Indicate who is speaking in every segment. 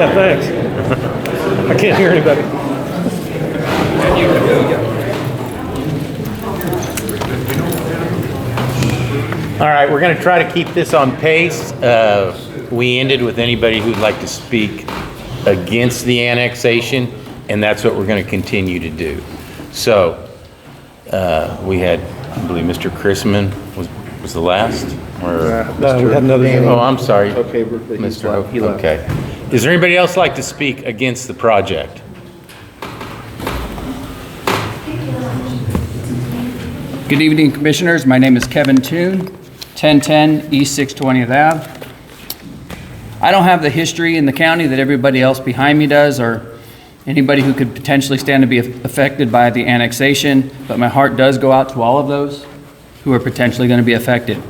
Speaker 1: Yeah, thanks. I can't hear anybody.
Speaker 2: All right, we're going to try to keep this on pace. We ended with anybody who'd like to speak against the annexation, and that's what we're going to continue to do. So we had, I believe, Mr. Chrisman was the last? Or
Speaker 1: No, we had another name.
Speaker 2: Oh, I'm sorry.
Speaker 3: Okay, but he's left. He left.
Speaker 2: Okay. Is there anybody else like to speak against the project?
Speaker 4: Good evening, Commissioners. My name is Kevin Toon, 1010 East 620th Ave. I don't have the history in the county that everybody else behind me does, or anybody who could potentially stand to be affected by the annexation, but my heart does go out to all of those who are potentially going to be affected.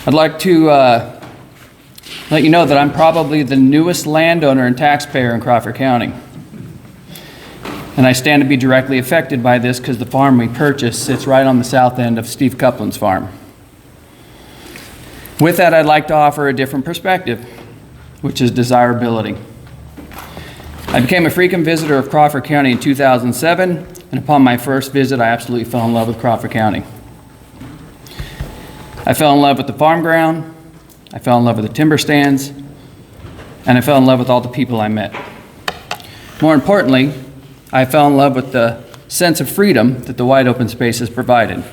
Speaker 4: I'd like to let you know that I'm probably the newest landowner and taxpayer in Crawford County. And I stand to be directly affected by this because the farm we purchased sits right on the south end of Steve Coupland's farm. With that, I'd like to offer a different perspective, which is desirability. I became a frequent visitor of Crawford County in 2007, and upon my first visit, I absolutely fell in love with Crawford County. I fell in love with the farm ground, I fell in love with the timber stands, and I fell in love with all the people I met. More importantly, I fell in love with the sense of freedom that the wide open spaces provided.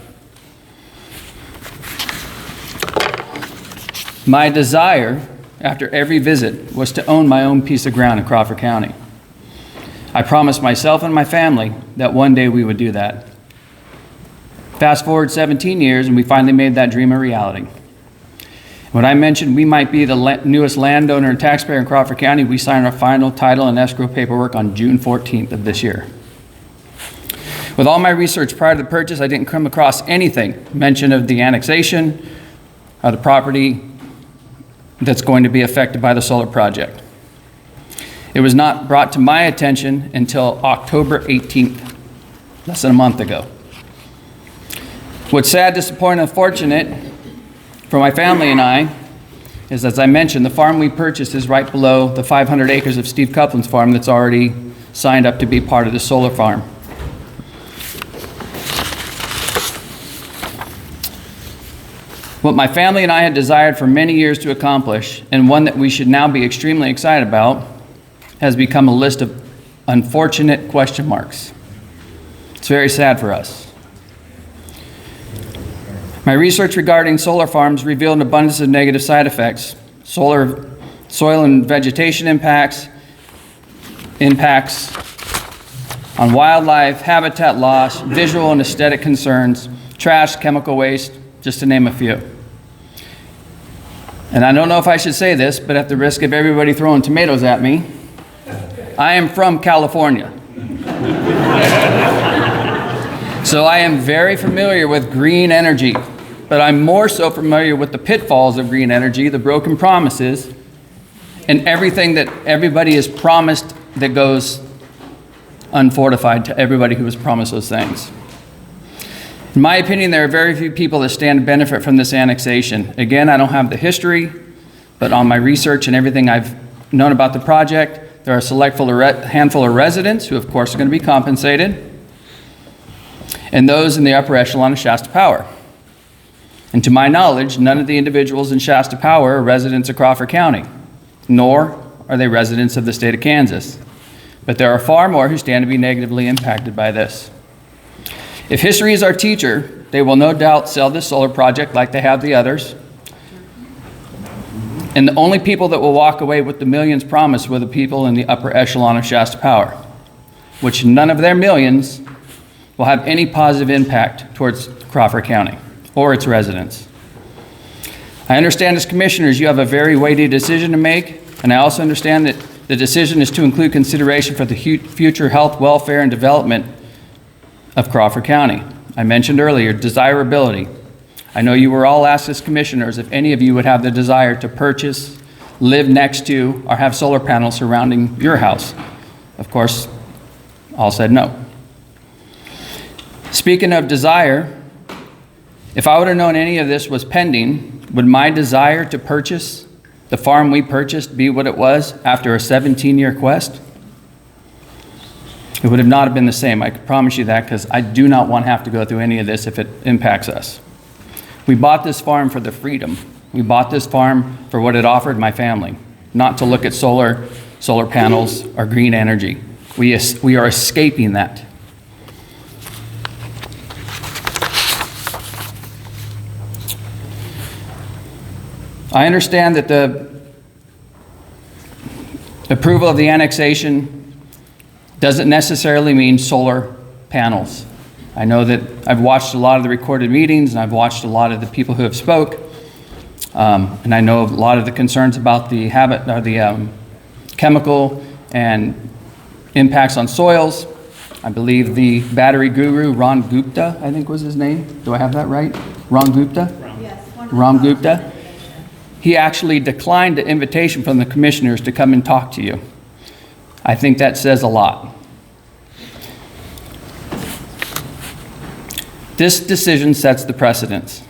Speaker 4: My desire after every visit was to own my own piece of ground in Crawford County. I promised myself and my family that one day we would do that. Fast forward 17 years and we finally made that dream a reality. When I mentioned we might be the newest landowner and taxpayer in Crawford County, we signed our final title and escrow paperwork on June 14th of this year. With all my research prior to the purchase, I didn't come across anything mention of the annexation or the property that's going to be affected by the solar project. It was not brought to my attention until October 18th, less than a month ago. What's sad, disappointing, and unfortunate for my family and I is, as I mentioned, the farm we purchased is right below the 500 acres of Steve Coupland's farm that's already signed up to be part of the solar farm. What my family and I had desired for many years to accomplish, and one that we should now be extremely excited about, has become a list of unfortunate question marks. It's very sad for us. My research regarding solar farms revealed an abundance of negative side effects: soil and vegetation impacts on wildlife, habitat loss, visual and aesthetic concerns, trash, chemical waste, just to name a few. And I don't know if I should say this, but at the risk of everybody throwing tomatoes at me, I am from California. So I am very familiar with green energy, but I'm more so familiar with the pitfalls of green energy, the broken promises, and everything that everybody is promised that goes unfortified to everybody who was promised those things. In my opinion, there are very few people that stand to benefit from this annexation. Again, I don't have the history, but on my research and everything I've known about the project, there are a handful of residents who, of course, are going to be compensated, and those in the upper echelon of Shasta Power. And to my knowledge, none of the individuals in Shasta Power are residents of Crawford County, nor are they residents of the state of Kansas. But there are far more who stand to be negatively impacted by this. If history is our teacher, they will no doubt sell this solar project like they have the others. And the only people that will walk away with the millions promised were the people in the upper echelon of Shasta Power, which none of their millions will have any positive impact towards Crawford County or its residents. I understand as commissioners you have a very weighty decision to make, and I also understand that the decision is to include consideration for the future health, welfare, and development of Crawford County. I mentioned earlier desirability. I know you were all asked as commissioners if any of you would have the desire to purchase, live next to, or have solar panels surrounding your house. Of course, all said no. Speaking of desire, if I would have known any of this was pending, would my desire to purchase the farm we purchased be what it was after a 17-year quest? It would have not have been the same, I can promise you that, because I do not want to have to go through any of this if it impacts us. We bought this farm for the freedom. We bought this farm for what it offered my family, not to look at solar panels, or green energy. We are escaping that. I understand that the approval of the annexation doesn't necessarily mean solar panels. I know that I've watched a lot of the recorded meetings, and I've watched a lot of the people who have spoke, and I know a lot of the concerns about the chemical and impacts on soils. I believe the battery guru, Ron Gupta, I think was his name. Do I have that right? Ron Gupta?
Speaker 5: Yes.
Speaker 4: Ron Gupta. He actually declined the invitation from the commissioners to come and talk to you. I think that says a lot. This decision sets the precedence.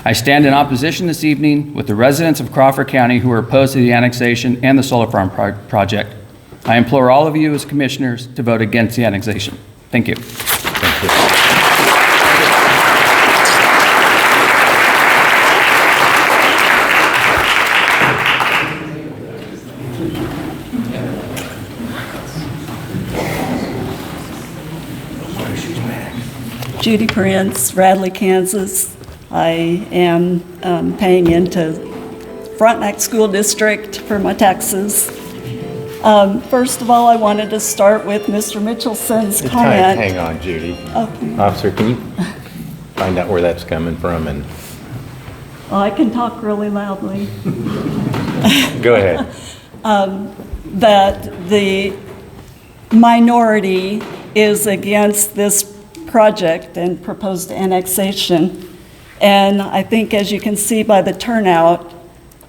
Speaker 4: I stand in opposition this evening with the residents of Crawford County who are opposed to the annexation and the solar farm project. I implore all of you as commissioners to vote against the annexation. Thank you.
Speaker 2: Thank you.
Speaker 5: Judy Prince, Radley, Kansas. I am paying into Frontenac School District for my taxes. First of all, I wanted to start with Mr. Mitchelson's comment.
Speaker 2: Hang on, Judy.
Speaker 5: Okay.
Speaker 2: Officer, can you find out where that's coming from? And
Speaker 5: Well, I can talk really loudly.
Speaker 2: go ahead.
Speaker 5: That the minority is against this project and proposed annexation. And I think, as you can see by the turnout,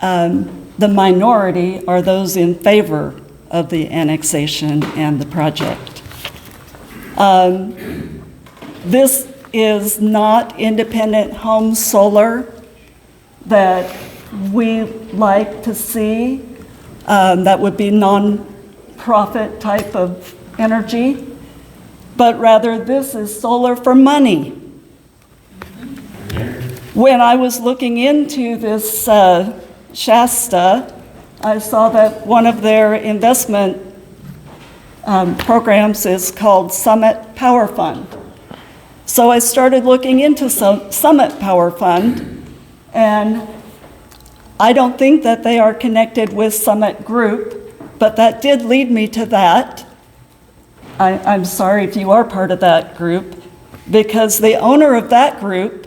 Speaker 5: the minority are those in favor of the annexation and the project. This is not independent home solar that we like to see. That would be non-profit type of energy, but rather this is solar for money. When I was looking into this Shasta, I saw that one of their investment programs is called Summit Power Fund. So I started looking into Summit Power Fund, and I don't think that they are connected with Summit Group, but that did lead me to that. I'm sorry if you are part of that group, because the owner of that group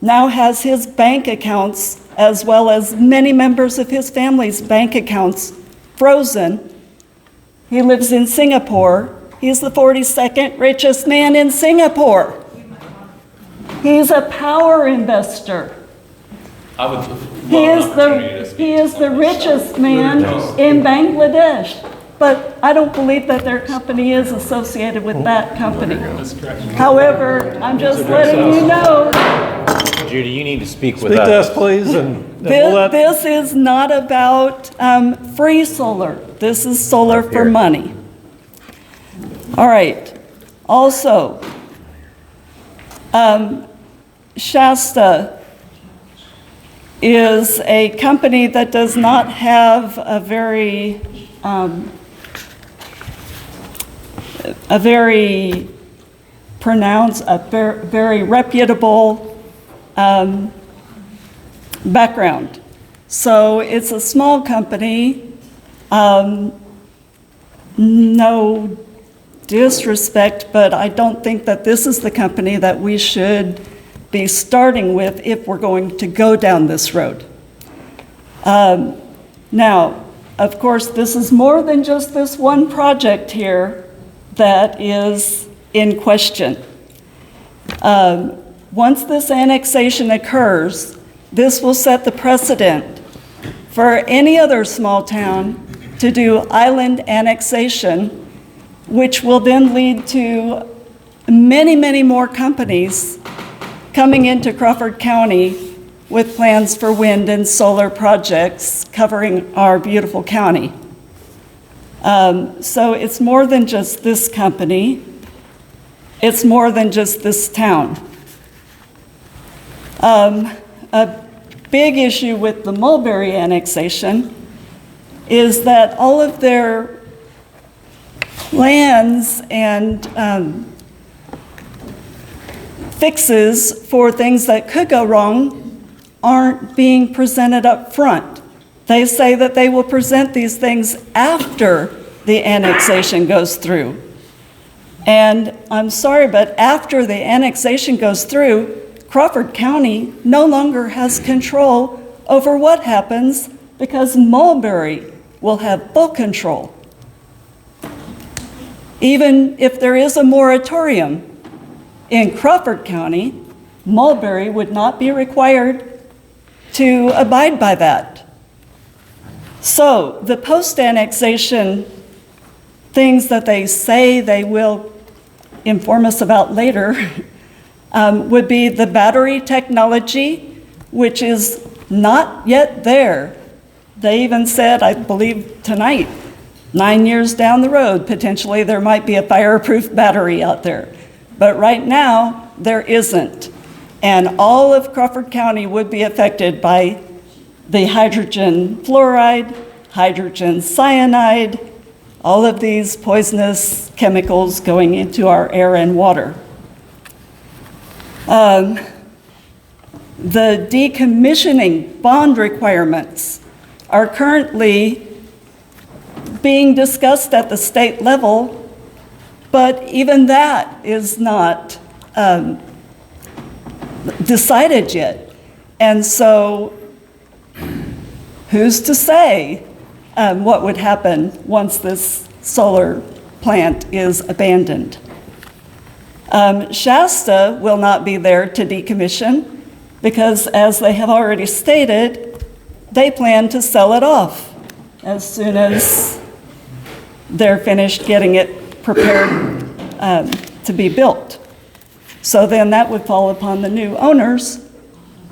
Speaker 5: now has his bank accounts, as well as many members of his family's bank accounts, frozen. He lives in Singapore. He's the 42nd richest man in Singapore. He's a power investor. He is the richest man in Bangladesh. But I don't believe that their company is associated with that company. However, I'm just letting you know.
Speaker 2: Judy, you need to speak with
Speaker 1: Speak to
Speaker 2: us.
Speaker 1: us, please, and we'll let...
Speaker 5: This is not about free solar. This is solar for money. All right. Also, Shasta is a company that does not have a very very reputable background. So it's a small company. No disrespect, but I don't think that this is the company that we should be starting with if we're going to go down this road. Now, of course, this is more than just this one project here that is in question. Once this annexation occurs, this will set the precedent for any other small town to do island annexation, which will then lead to many, many more companies coming into Crawford County with plans for wind and solar projects covering our beautiful county. So it's more than just this company. It's more than just this town. A big issue with the Mulberry annexation is that all of their plans and fixes for things that could go wrong aren't being presented up front. They say that they will present these things after the annexation goes through. And I'm sorry, but after the annexation goes through, Crawford County no longer has control over what happens because Mulberry will have full control. Even if there is a moratorium in Crawford County, Mulberry would not be required to abide by that. So the post-annexation things that they say they will inform us about later would be the battery technology, which is not yet there. They even said, I believe tonight, 9 years down the road, potentially there might be a fireproof battery out there. But right now, there isn't. And all of Crawford County would be affected by the hydrogen fluoride, hydrogen cyanide, all of these poisonous chemicals going into our air and water. The decommissioning bond requirements are currently being discussed at the state level, but even that is not decided yet. And so who's to say what would happen once this solar plant is abandoned? Shasta will not be there to decommission because, as they have already stated, they plan to sell it off as soon as they're finished getting it prepared to be built. So then that would fall upon the new owners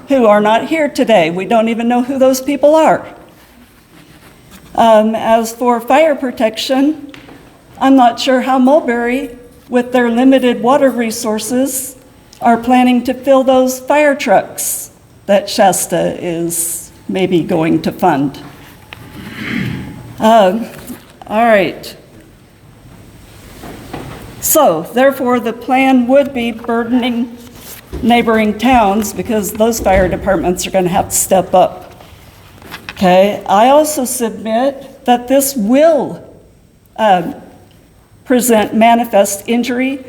Speaker 5: who are not here today. We don't even know who those people are. As for fire protection, I'm not sure how Mulberry, with their limited water resources, are planning to fill those fire trucks that Shasta is maybe going to fund. All right. So, therefore, the plan would be burdening neighboring towns because those fire departments are going to have to step up. Okay, I also submit that this will present manifest injury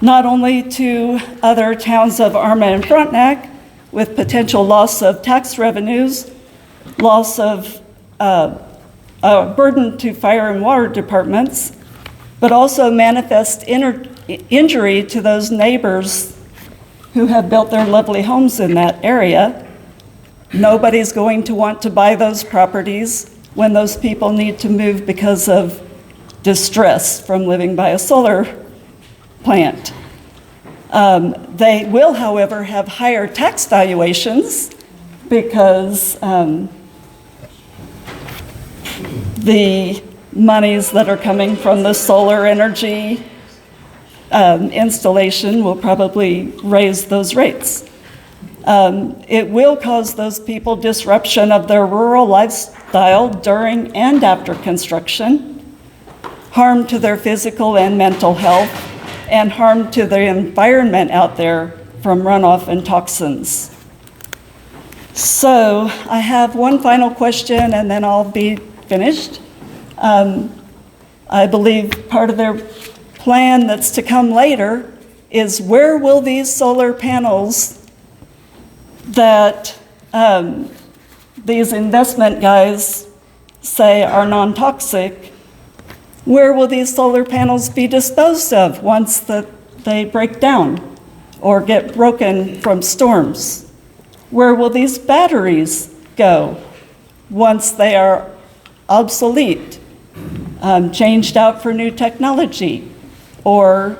Speaker 5: not only to other towns of Arma and Frontenac with potential loss of tax revenues, loss of burden to fire and water departments, but also manifest injury to those neighbors who have built their lovely homes in that area. Nobody's going to want to buy those properties when those people need to move because of distress from living by a solar plant. They will, however, have higher tax valuations because the monies that are coming from the solar energy installation will probably raise those rates. It will cause those people disruption of their rural lifestyle during and after construction, harm to their physical and mental health, and harm to the environment out there from runoff and toxins. So I have one final question and then I'll be finished. I believe part of their plan that's to come later is where will these solar panels that these investment guys say are non-toxic, where will these solar panels be disposed of once they break down or get broken from storms? Where will these batteries go once they are obsolete, changed out for new technology, or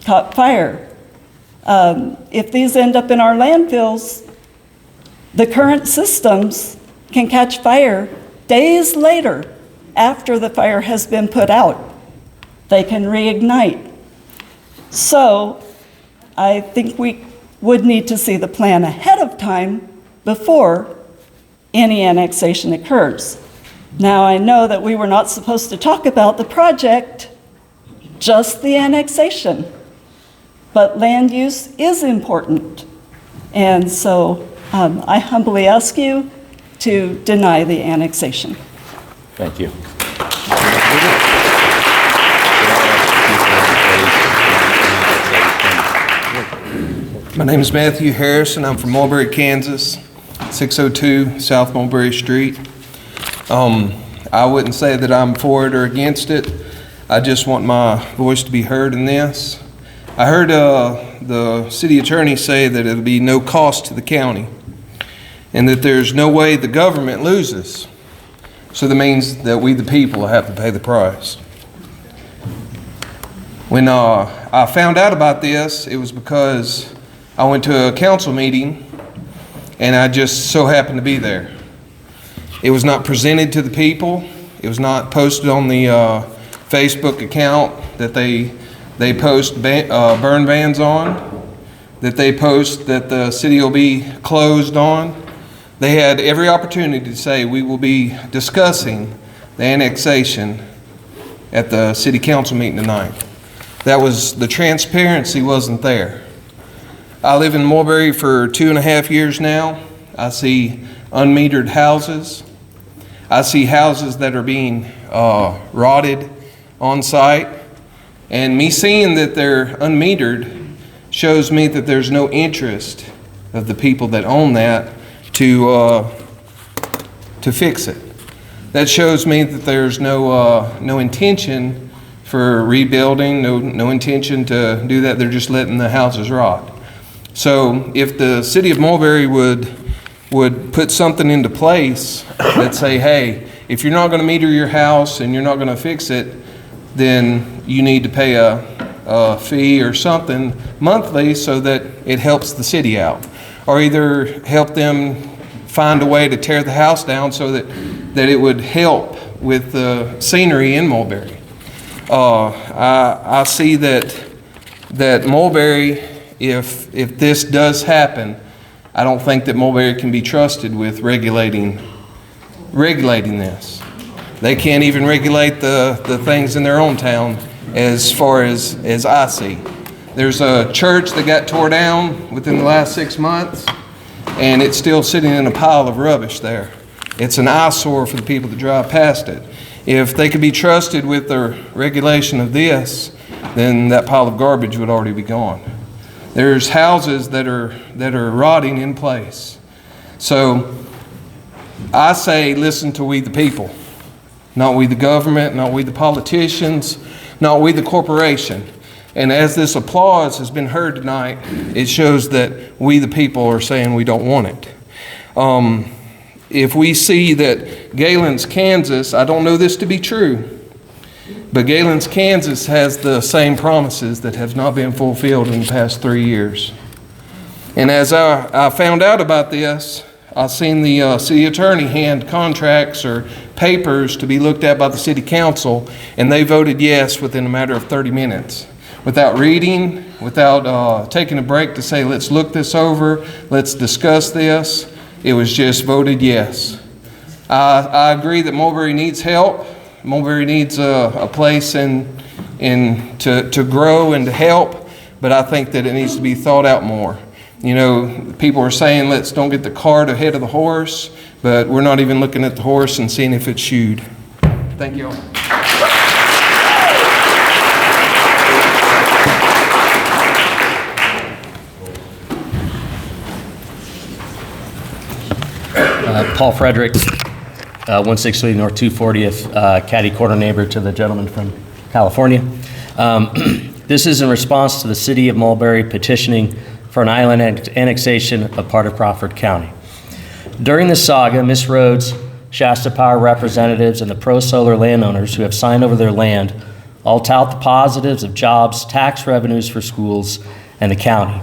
Speaker 5: caught fire? If these end up in our landfills, The current systems can catch fire days later after the fire has been put out. They can reignite. So I think we would need to see the plan ahead of time before any annexation occurs. Now, I know that we were not supposed to talk about the project, just the annexation, but land use is important. And so I humbly ask you to deny the annexation.
Speaker 2: Thank you.
Speaker 6: My name is Matthew Harrison. I'm from Mulberry, Kansas, 602 South Mulberry Street. I wouldn't say that I'm for it or against it. I just want my voice to be heard in this. I heard the city attorney say that it'll be no cost to the county and that there's no way the government loses. So that means that we, the people, have to pay the price. When I found out about this, it was because I went to a council meeting and I just so happened to be there. It was not presented to the people. It was not posted on the Facebook account that they post burn bans on, that they post that the city will be closed on. They had every opportunity to say we will be discussing the annexation at the city council meeting tonight. That was, the transparency wasn't there. I live in Mulberry for 2.5 years now. I see unmetered houses. I see houses that are being rotted on site. And me seeing that they're unmetered shows me that there's no interest of the people that own that to fix it. That shows me that there's no intention for rebuilding, no intention to do that. They're just letting the houses rot. So if the city of Mulberry would put something into place that say, hey, if you're not going to meter your house and you're not going to fix it, then you need to pay a fee or something monthly so that it helps the city out. Or either help them find a way to tear the house down so that it would help with the scenery in Mulberry. I see that Mulberry, if this does happen, I don't think that Mulberry can be trusted with regulating this. They can't even regulate the things in their own town as far as I see. There's a church that got tore down within the last 6 months, and it's still sitting in a pile of rubbish there. It's an eyesore for the people that drive past it. If they could be trusted with the regulation of this, then that pile of garbage would already be gone. There's houses that are rotting in place. So I say listen to we the people, not we the government, not we the politicians, not we the corporation. And as this applause has been heard tonight, it shows that we the people are saying we don't want it. If we see that Galen's, Kansas, I don't know this to be true, but Galen's, Kansas has the same promises that have not been fulfilled in the past 3 years. And as I found out about this, I seen the city attorney hand contracts or papers to be looked at by the city council, and they voted yes within a matter of 30 minutes. Without reading, without taking a break to say, let's look this over, let's discuss this, it was just voted yes. I agree that Mulberry needs help. Mulberry needs a place to grow and to help, but I think that it needs to be thought out more. You know, people are saying, let's don't get the cart ahead of the horse, but we're not even looking at the horse and seeing if it's shoed. Thank you all.
Speaker 7: Paul Frederick, 163 North 240th, caddy corner neighbor to the gentleman from California. This is in response to the city of Mulberry petitioning for an island annexation of part of Crawford County. During this saga, Ms. Rhodes, Shasta Power representatives, and the pro-solar landowners who have signed over their land all tout the positives of jobs, tax revenues for schools and the county,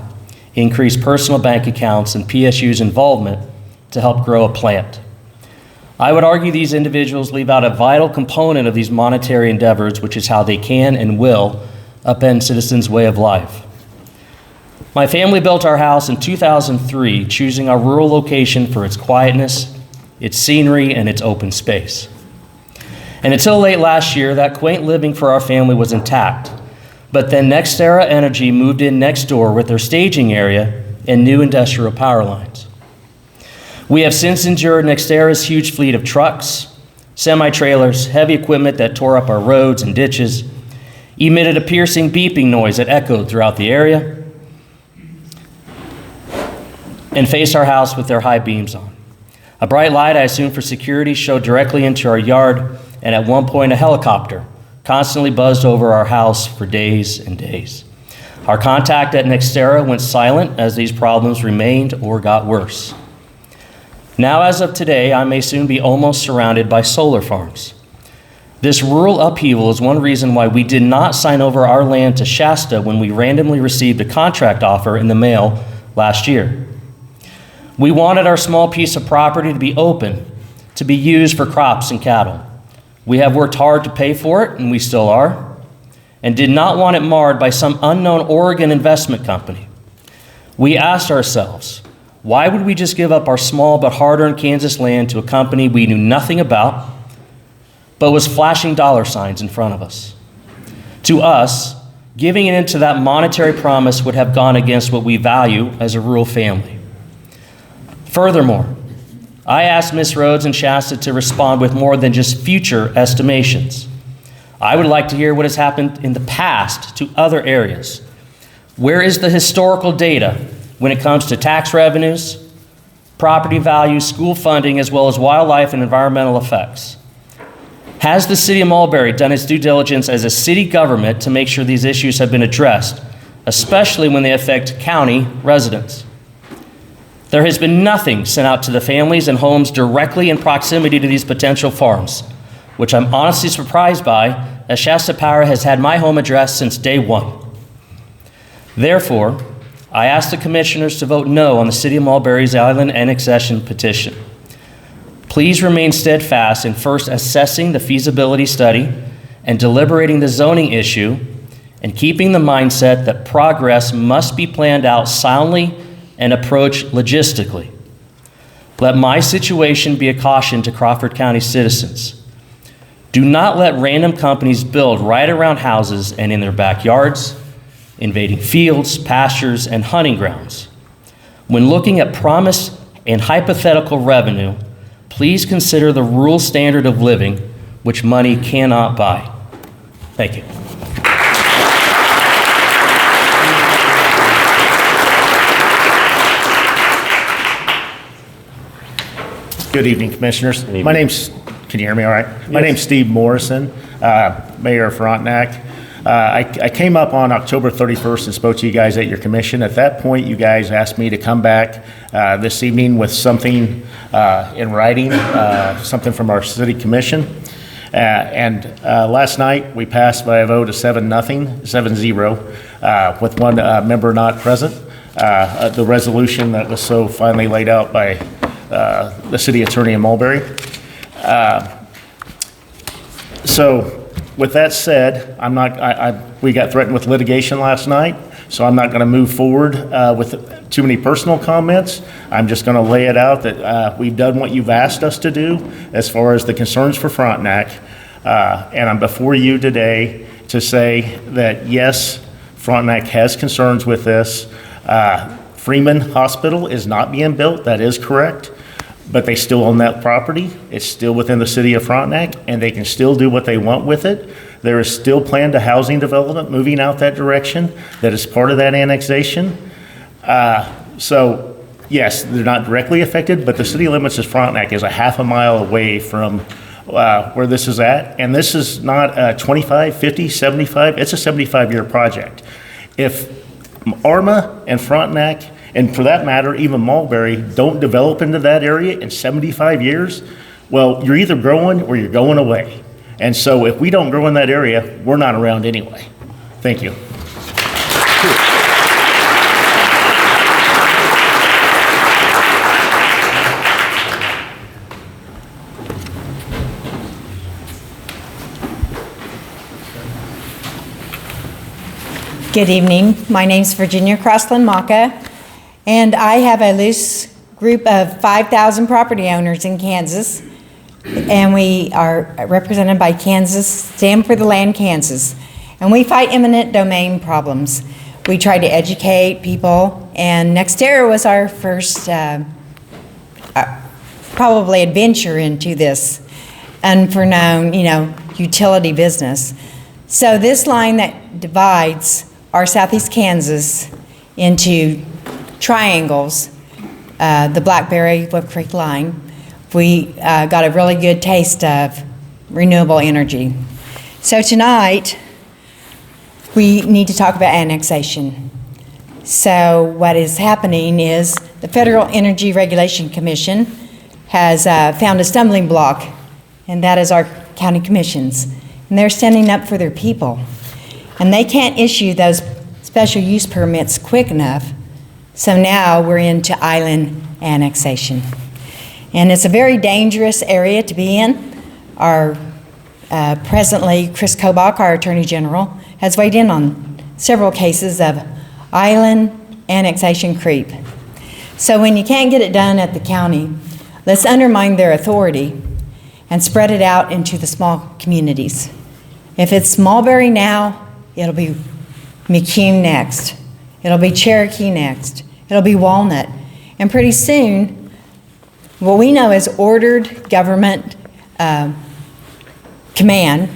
Speaker 7: increased personal bank accounts, and PSU's involvement to help grow a plant. I would argue these individuals leave out a vital component of these monetary endeavors, which is how they can and will upend citizens' way of life. My family built our house in 2003, choosing our rural location for its quietness, its scenery, and its open space. And until late last year, that quaint living for our family was intact. But then NextEra Energy moved in next door with their staging area and new industrial power lines. We have since endured NextEra's huge fleet of trucks, semi-trailers, heavy equipment that tore up our roads and ditches, emitted a piercing beeping noise that echoed throughout the area, and faced our house with their high beams on. A bright light, I assume for security, showed directly into our yard, and at one point a helicopter constantly buzzed over our house for days and days. Our contact at NextEra went silent as these problems remained or got worse. Now, as of today, I may soon be almost surrounded by solar farms. This rural upheaval is one reason why we did not sign over our land to Shasta when we randomly received a contract offer in the mail last year. We wanted our small piece of property to be open, to be used for crops and cattle. We have worked hard to pay for it, and we still are, and did not want it marred by some unknown Oregon investment company. We asked ourselves, why would we just give up our small but hard-earned Kansas land to a company we knew nothing about, but was flashing dollar signs in front of us? To us, giving in to that monetary promise would have gone against what we value as a rural family. Furthermore, I asked Ms. Rhodes and Shasta to respond with more than just future estimations. I would like to hear what has happened in the past to other areas. Where is the historical data when it comes to tax revenues, property values, school funding, as well as wildlife and environmental effects? Has the city of Mulberry done its due diligence as a city government to make sure these issues have been addressed, especially when they affect county residents? There has been nothing sent out to the families and homes directly in proximity to these potential farms, which I'm honestly surprised by, as Shasta Power has had my home address since day one. Therefore, I ask the commissioners to vote no on the City of Mulberry's island annexation petition. Please remain steadfast in first assessing the feasibility study and deliberating the zoning issue, and keeping the mindset that progress must be planned out soundly and approached logistically. Let my situation be a caution to Crawford County citizens. Do not let random companies build right around houses and in their backyards, invading fields, pastures, and hunting grounds. When looking at promise and hypothetical revenue, please consider the rural standard of living, which money cannot buy. Thank you.
Speaker 1: Good evening, Commissioners. My name's, can you hear me all right? Yes. My name's Steve Morrison, Mayor of Frontenac. I came up on October 31st and spoke to you guys at your commission. At that point, you guys asked me to come back this evening with something in writing, something from our city commission. And last night, we passed by a vote of 7-0, with one member not present, the resolution that was so finally laid out by the city attorney in Mulberry. So with that said, we got threatened with litigation last night, so I'm not going to move forward with too many personal comments. I'm just going to lay it out that we've done what you've asked us to do as far as the concerns for Frontenac. And I'm before you today to say that yes, Frontenac has concerns with this. Freeman Hospital is not being built, that is correct, but they still own that property. It's still within the city of Frontenac, and they can still do what they want with it. There is still planned a housing development moving out that direction that is part of that annexation. So yes, they're not directly affected, but the city limits of Frontenac is a half a mile away from where this is at. And this is not a 25, 50, 75, it's a 75-year project. If Arma and Frontenac, and for that matter, even Mulberry, don't develop into that area in 75 years, well, you're either growing or you're going away. And so if we don't grow in that area, we're not around anyway. Thank you.
Speaker 8: Good evening. My name's Virginia Crossland Maka, and I have a loose group of 5,000 property owners in Kansas, and we are represented by Kansas, Stand for the Land Kansas, and we fight eminent domain problems. We try to educate people, and Nextera was our first probably adventure into this unbeknown, utility business. So this line that divides our southeast Kansas into triangles, the Blackberry Wolf Creek line, we got a really good taste of renewable energy. So tonight, we need to talk about annexation. So what is happening is the Federal Energy Regulation Commission has found a stumbling block, and that is our county commissions. And they're standing up for their people. And they can't issue those special use permits quick enough, so now we're into island annexation. And it's a very dangerous area to be in. Our presently, Chris Kobach, our Attorney General, has weighed in on several cases of island annexation creep. So when you can't get it done at the county, let's undermine their authority and spread it out into the small communities. If it's Mulberry now, it'll be McCune next. It'll be Cherokee next. It'll be Walnut. And pretty soon, what we know as ordered government command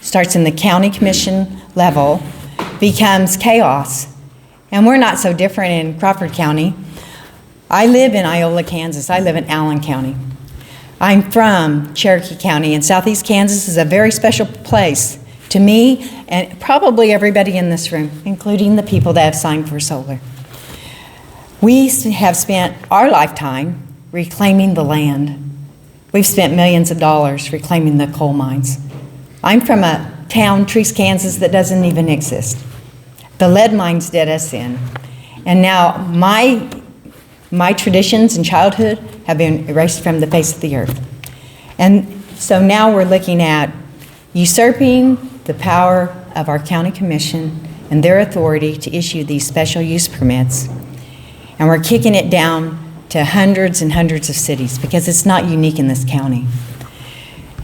Speaker 8: starts in the county commission level, becomes chaos. And we're not so different in Crawford County. I live in Iola, Kansas. I live in Allen County. I'm from Cherokee County, and southeast Kansas is a very special place to me and probably everybody in this room, including the people that have signed for solar. We have spent our lifetime reclaiming the land. We've spent millions of dollars reclaiming the coal mines. I'm from a town, Treese, Kansas, that doesn't even exist. The lead mines did us in. And now my traditions and childhood have been erased from the face of the earth. And so now we're looking at usurping the power of our county commission and their authority to issue these special use permits. And we're kicking it down to hundreds and hundreds of cities because it's not unique in this county.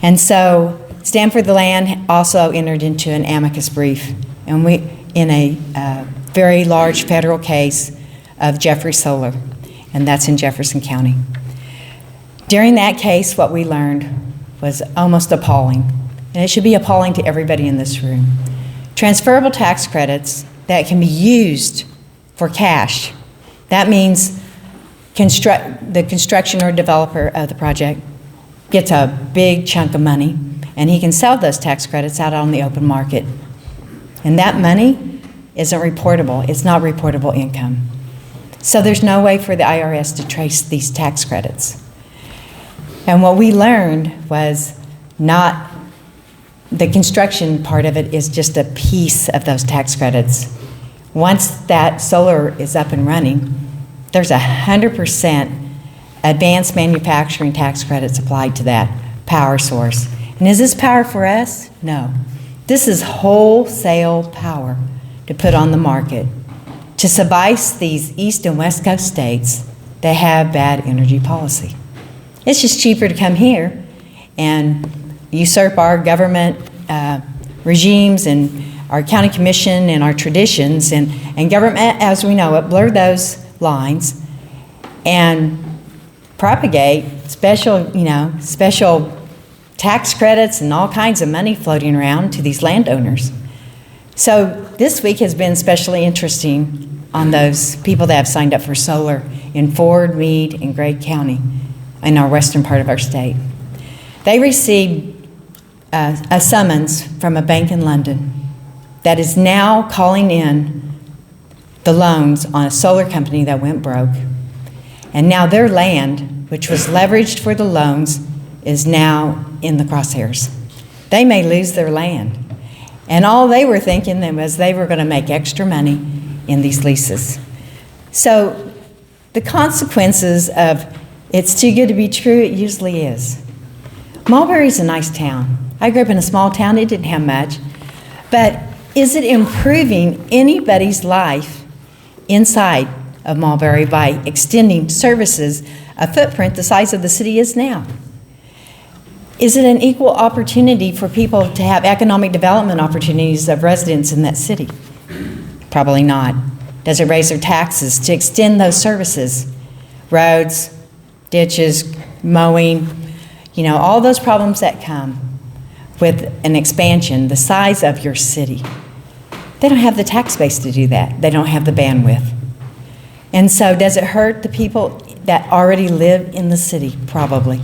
Speaker 8: And so Stand for the Land also entered into an amicus brief, and we in a very large federal case of Jeffrey Solar, and that's in Jefferson County. During that case, what we learned was almost appalling, and it should be appalling to everybody in this room. Transferable tax credits that can be used for cash. That means the construction or developer of the project gets a big chunk of money, and he can sell those tax credits out on the open market. And that money isn't reportable. It's not reportable income. So there's no way for the IRS to trace these tax credits. And what we learned was not the construction part of it is just a piece of those tax credits. Once that solar is up and running, there's 100% advanced manufacturing tax credits applied to that power source. And is this power for us? No. This is wholesale power to put on the market to suffice these East and West Coast states that have bad energy policy. It's just cheaper to come here and usurp our government regimes and our county commission and our traditions and government as we know it, blur those lines and propagate special tax credits and all kinds of money floating around to these landowners. So this week has been especially interesting on those people that have signed up for solar in Ford, Meade, and Gregg County in our western part of our state. They received a summons from a bank in London that is now calling in the loans on a solar company that went broke. And now their land, which was leveraged for the loans, is now in the crosshairs. They may lose their land. And all they were thinking then was they were going to make extra money in these leases. So the consequences of it's too good to be true, it usually is. Mulberry's a nice town. I grew up in a small town, it didn't have much. But Is it improving anybody's life inside of Mulberry by extending services, a footprint the size of the city is now? Is it an equal opportunity for people to have economic development opportunities of residents in that city? Probably not. Does it raise their taxes to extend those services? Roads, ditches, mowing, all those problems that come with an expansion the size of your city. They don't have the tax base to do that. They don't have the bandwidth. And so does it hurt the people that already live in the city? Probably.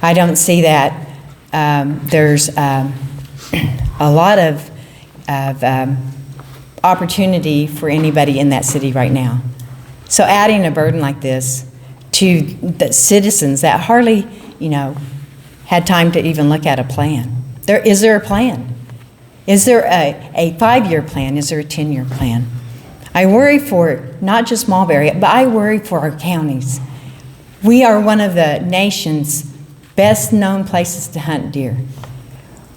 Speaker 8: I don't see that. There's a lot of opportunity for anybody in that city right now. So adding a burden like this to the citizens that hardly, had time to even look at a plan. Is there a plan? Is there a 5-year plan? Is there a 10-year plan? I worry for not just Mulberry, but I worry for our counties. We are one of the nation's best known places to hunt deer.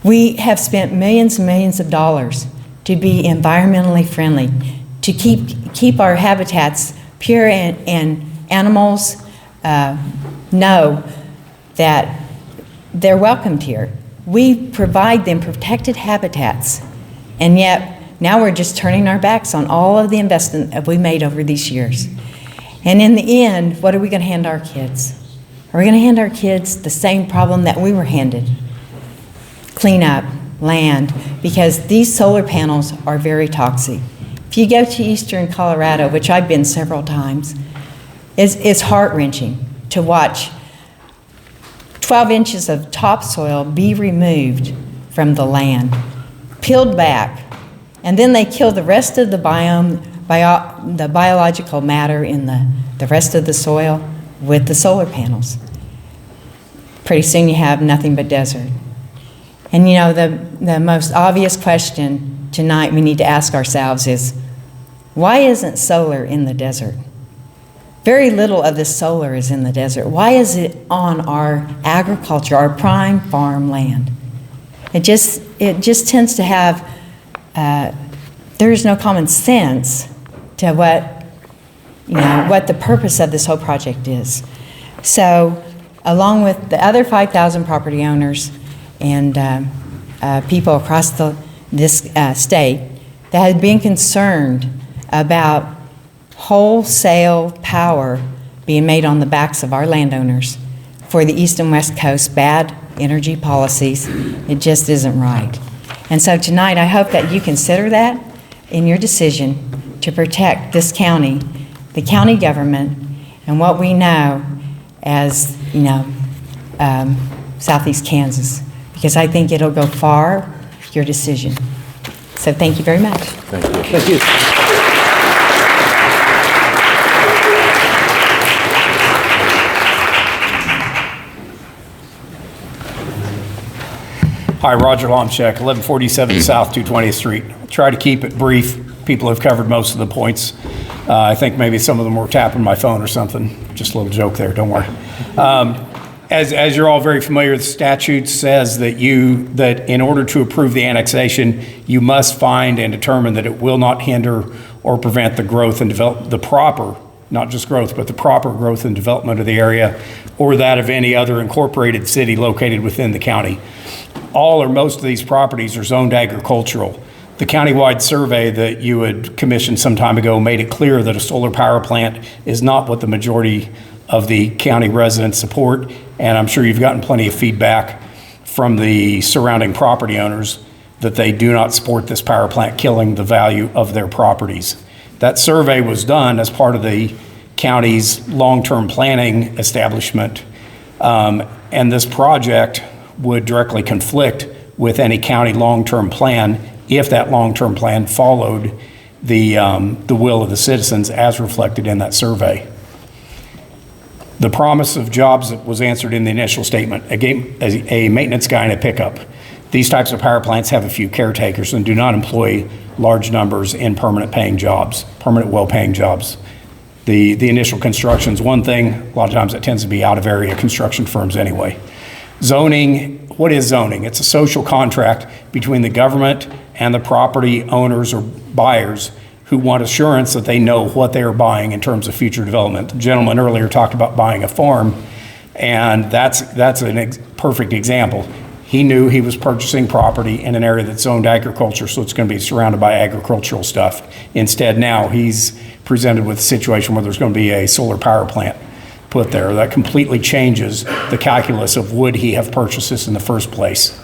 Speaker 8: We have spent millions and millions of dollars to be environmentally friendly, to keep our habitats pure, and animals know that they're welcomed here. We provide them protected habitats, and yet now we're just turning our backs on all of the investment that we made over these years. And in the end, what are we going to hand our kids? Are we going to hand our kids the same problem that we were handed? Clean up, land, because these solar panels are very toxic. If you go to eastern Colorado, which I've been several times, it's heart-wrenching to watch 12 inches of topsoil be removed from the land, peeled back, and then they kill the rest of the biome, the biological matter in the rest of the soil with the solar panels. Pretty soon you have nothing but desert. And the most obvious question tonight we need to ask ourselves is, why isn't solar in the desert? Very little of this solar is in the desert. Why is it on our agriculture, our prime farm land? It just tends to have, there is no common sense to what the purpose of this whole project is. So, along with the other 5,000 property owners and people across this state that have been concerned about wholesale power being made on the backs of our landowners for the East and West Coast bad energy policies, it just isn't right. And so tonight, I hope that you consider that in your decision to protect this county, the county government, and what we know as, Southeast Kansas, because I think it'll go far, your decision. So thank you very much.
Speaker 2: Thank you.
Speaker 3: Thank you.
Speaker 9: Hi, Roger Lomchek, 1147 South 220th Street. I'll try to keep it brief. People have covered most of the points. I think maybe some of them were tapping my phone or something. Just a little joke there, don't worry. As you're all very familiar, the statute says that in order to approve the annexation, you must find and determine that it will not hinder or prevent the growth and the proper, not just growth, but the proper growth and development of the area or that of any other incorporated city located within the county. All or most of these properties are zoned agricultural. The countywide survey that you had commissioned some time ago made it clear that a solar power plant is not what the majority of the county residents support, and I'm sure you've gotten plenty of feedback from the surrounding property owners that they do not support this power plant killing the value of their properties. That survey was done as part of the county's long-term planning establishment, and this project would directly conflict with any county long-term plan if that long-term plan followed the will of the citizens as reflected in that survey. The promise of jobs that was answered in the initial statement, a maintenance guy in a pickup. These types of power plants have a few caretakers and do not employ large numbers in permanent well-paying jobs. The initial construction is one thing. A lot of times it tends to be out-of-area construction firms anyway. Zoning, what is zoning? It's a social contract between the government and the property owners or buyers who want assurance that they know what they are buying in terms of future development. The gentleman earlier talked about buying a farm, and that's a perfect example. He knew he was purchasing property in an area that's zoned agriculture, so it's going to be surrounded by agricultural stuff. Instead, now he's presented with a situation where there's going to be a solar power plant put there. That completely changes the calculus of would he have purchased this in the first place?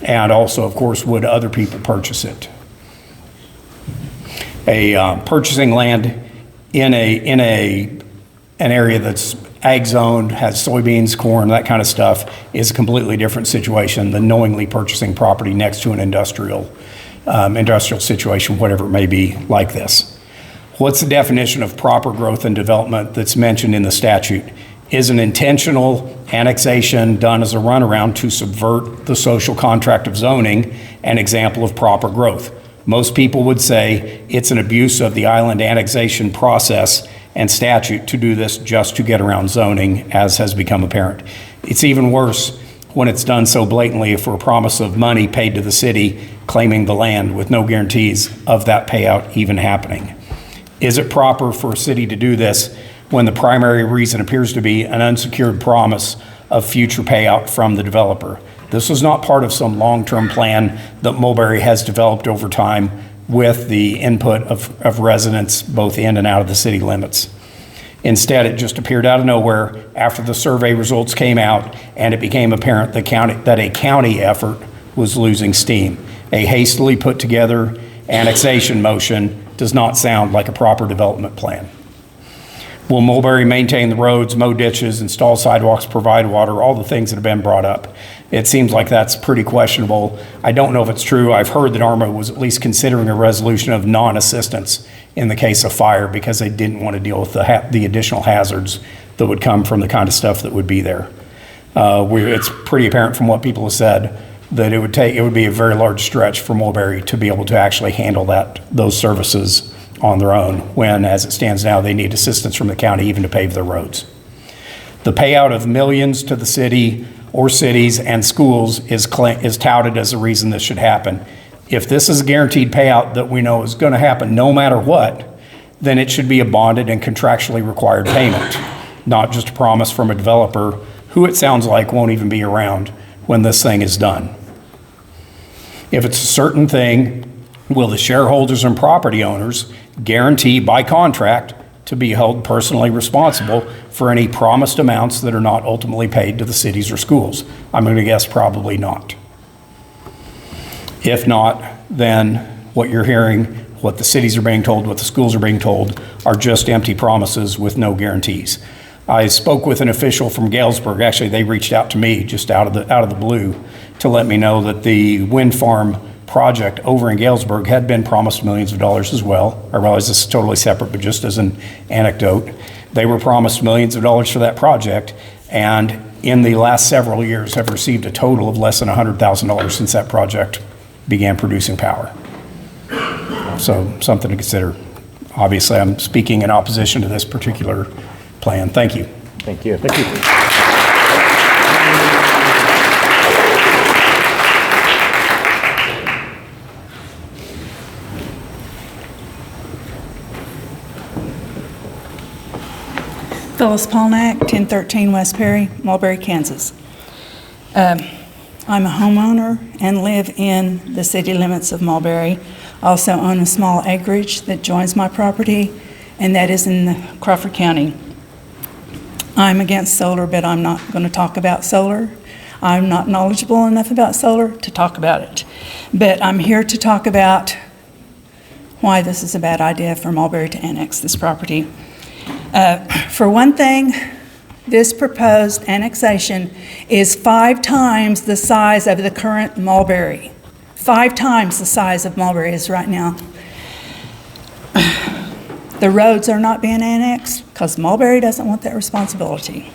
Speaker 9: And also, of course, would other people purchase it? Purchasing land in an area that's ag zoned, has soybeans, corn, that kind of stuff, is a completely different situation than knowingly purchasing property next to an industrial situation, whatever it may be like this. What's the definition of proper growth and development that's mentioned in the statute? Is an intentional annexation done as a runaround to subvert the social contract of zoning an example of proper growth? Most people would say it's an abuse of the island annexation process and statute to do this just to get around zoning, as has become apparent. It's even worse when it's done so blatantly for a promise of money paid to the city claiming the land with no guarantees of that payout even happening. Is it proper for a city to do this when the primary reason appears to be an unsecured promise of future payout from the developer? This was not part of some long-term plan that Mulberry has developed over time with the input of residents both in and out of the city limits. Instead, it just appeared out of nowhere after the survey results came out and it became apparent that a county effort was losing steam. A hastily put together annexation motion does not sound like a proper development plan. Will Mulberry maintain the roads, mow ditches, install sidewalks, provide water, all the things that have been brought up? It seems like that's pretty questionable. I don't know if it's true. I've heard that ARMA was at least considering a resolution of non-assistance in the case of fire because they didn't want to deal with the additional hazards that would come from the kind of stuff that would be there. It's pretty apparent from what people have said that it would be a very large stretch for Mulberry to be able to actually handle those services on their own, when, as it stands now, they need assistance from the county even to pave their roads. The payout of millions to the city or cities and schools is touted as the reason this should happen. If this is a guaranteed payout that we know is going to happen no matter what, then it should be a bonded and contractually required payment, not just a promise from a developer who it sounds like won't even be around when this thing is done. If it's a certain thing, will the shareholders and property owners guarantee by contract to be held personally responsible for any promised amounts that are not ultimately paid to the cities or schools? I'm going to guess probably not. If not, then what you're hearing, what the cities are being told, what the schools are being told, are just empty promises with no guarantees. I spoke with an official from Galesburg. Actually, they reached out to me just out of the blue to let me know that the wind farm project over in Galesburg had been promised millions of dollars as well. I realize this is totally separate, but just as an anecdote, they were promised millions of dollars for that project, and in the last several years have received a total of less than $100,000 since that project began producing power. So something to consider. Obviously, I'm speaking in opposition to this particular plan. Thank you.
Speaker 2: Thank you.
Speaker 1: Thank you.
Speaker 10: Phyllis Polnack, 1013 West Perry, Mulberry, Kansas. I'm a homeowner and live in the city limits of Mulberry. I also own a small acreage that joins my property, and that is in Crawford County. I'm against solar, but I'm not going to talk about solar. I'm not knowledgeable enough about solar to talk about it. But I'm here to talk about why this is a bad idea for Mulberry to annex this property. For one thing, this proposed annexation is 5 times the size of the current Mulberry. 5 times the size of Mulberry is right now. The roads are not being annexed because Mulberry doesn't want that responsibility.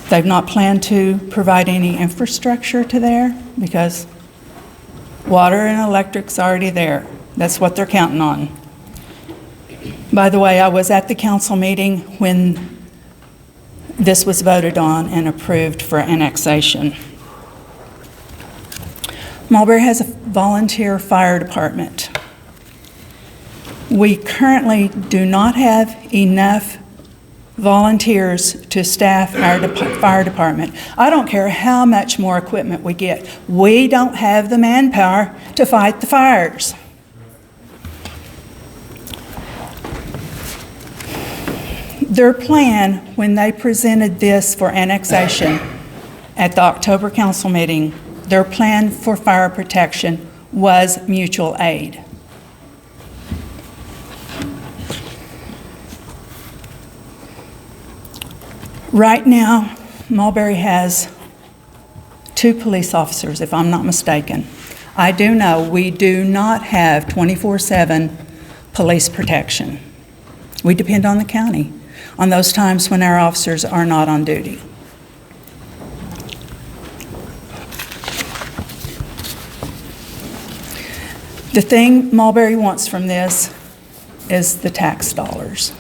Speaker 10: They've not planned to provide any infrastructure to there because water and electric's already there. That's what they're counting on. By the way, I was at the council meeting when this was voted on and approved for annexation. Mulberry has a volunteer fire department. We currently do not have enough volunteers to staff our fire department. I don't care how much more equipment we get. We don't have the manpower to fight the fires. Their plan, when they presented this for annexation at the October council meeting, their plan for fire protection was mutual aid. Right now, Mulberry has 2 police officers, if I'm not mistaken. I do know we do not have 24/7 police protection. We depend on the county on those times when our officers are not on duty. The thing Mulberry wants from this is the tax dollars.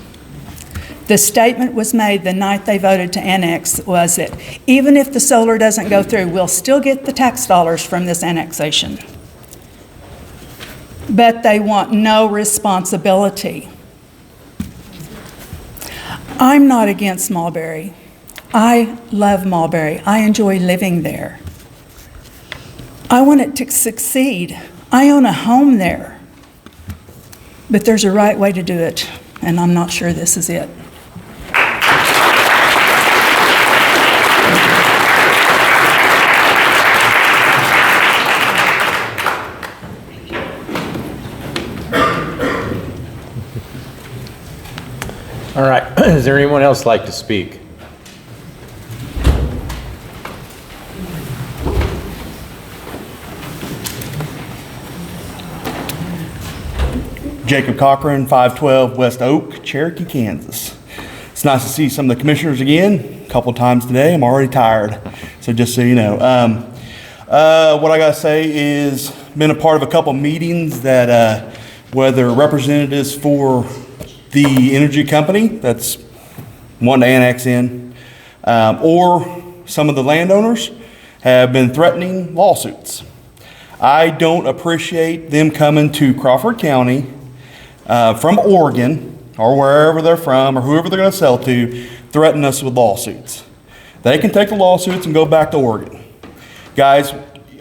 Speaker 10: The statement was made the night they voted to annex was that even if the solar doesn't go through, we'll still get the tax dollars from this annexation. But they want no responsibility. I'm not against Mulberry. I love Mulberry. I enjoy living there. I want it to succeed. I own a home there. But there's a right way to do it, and I'm not sure this is it.
Speaker 2: All right, is there anyone else like to speak?
Speaker 11: Jacob Cochran, 512 West Oak, Cherokee, Kansas. It's nice to see some of the commissioners again, a couple times today. I'm already tired, so just so you know. What I gotta say is, been a part of a couple meetings that whether representatives for the energy company that's wanting to annex in, or some of the landowners have been threatening lawsuits. I don't appreciate them coming to Crawford County from Oregon or wherever they're from or whoever they're going to sell to, threaten us with lawsuits. They can take the lawsuits and go back to Oregon. Guys,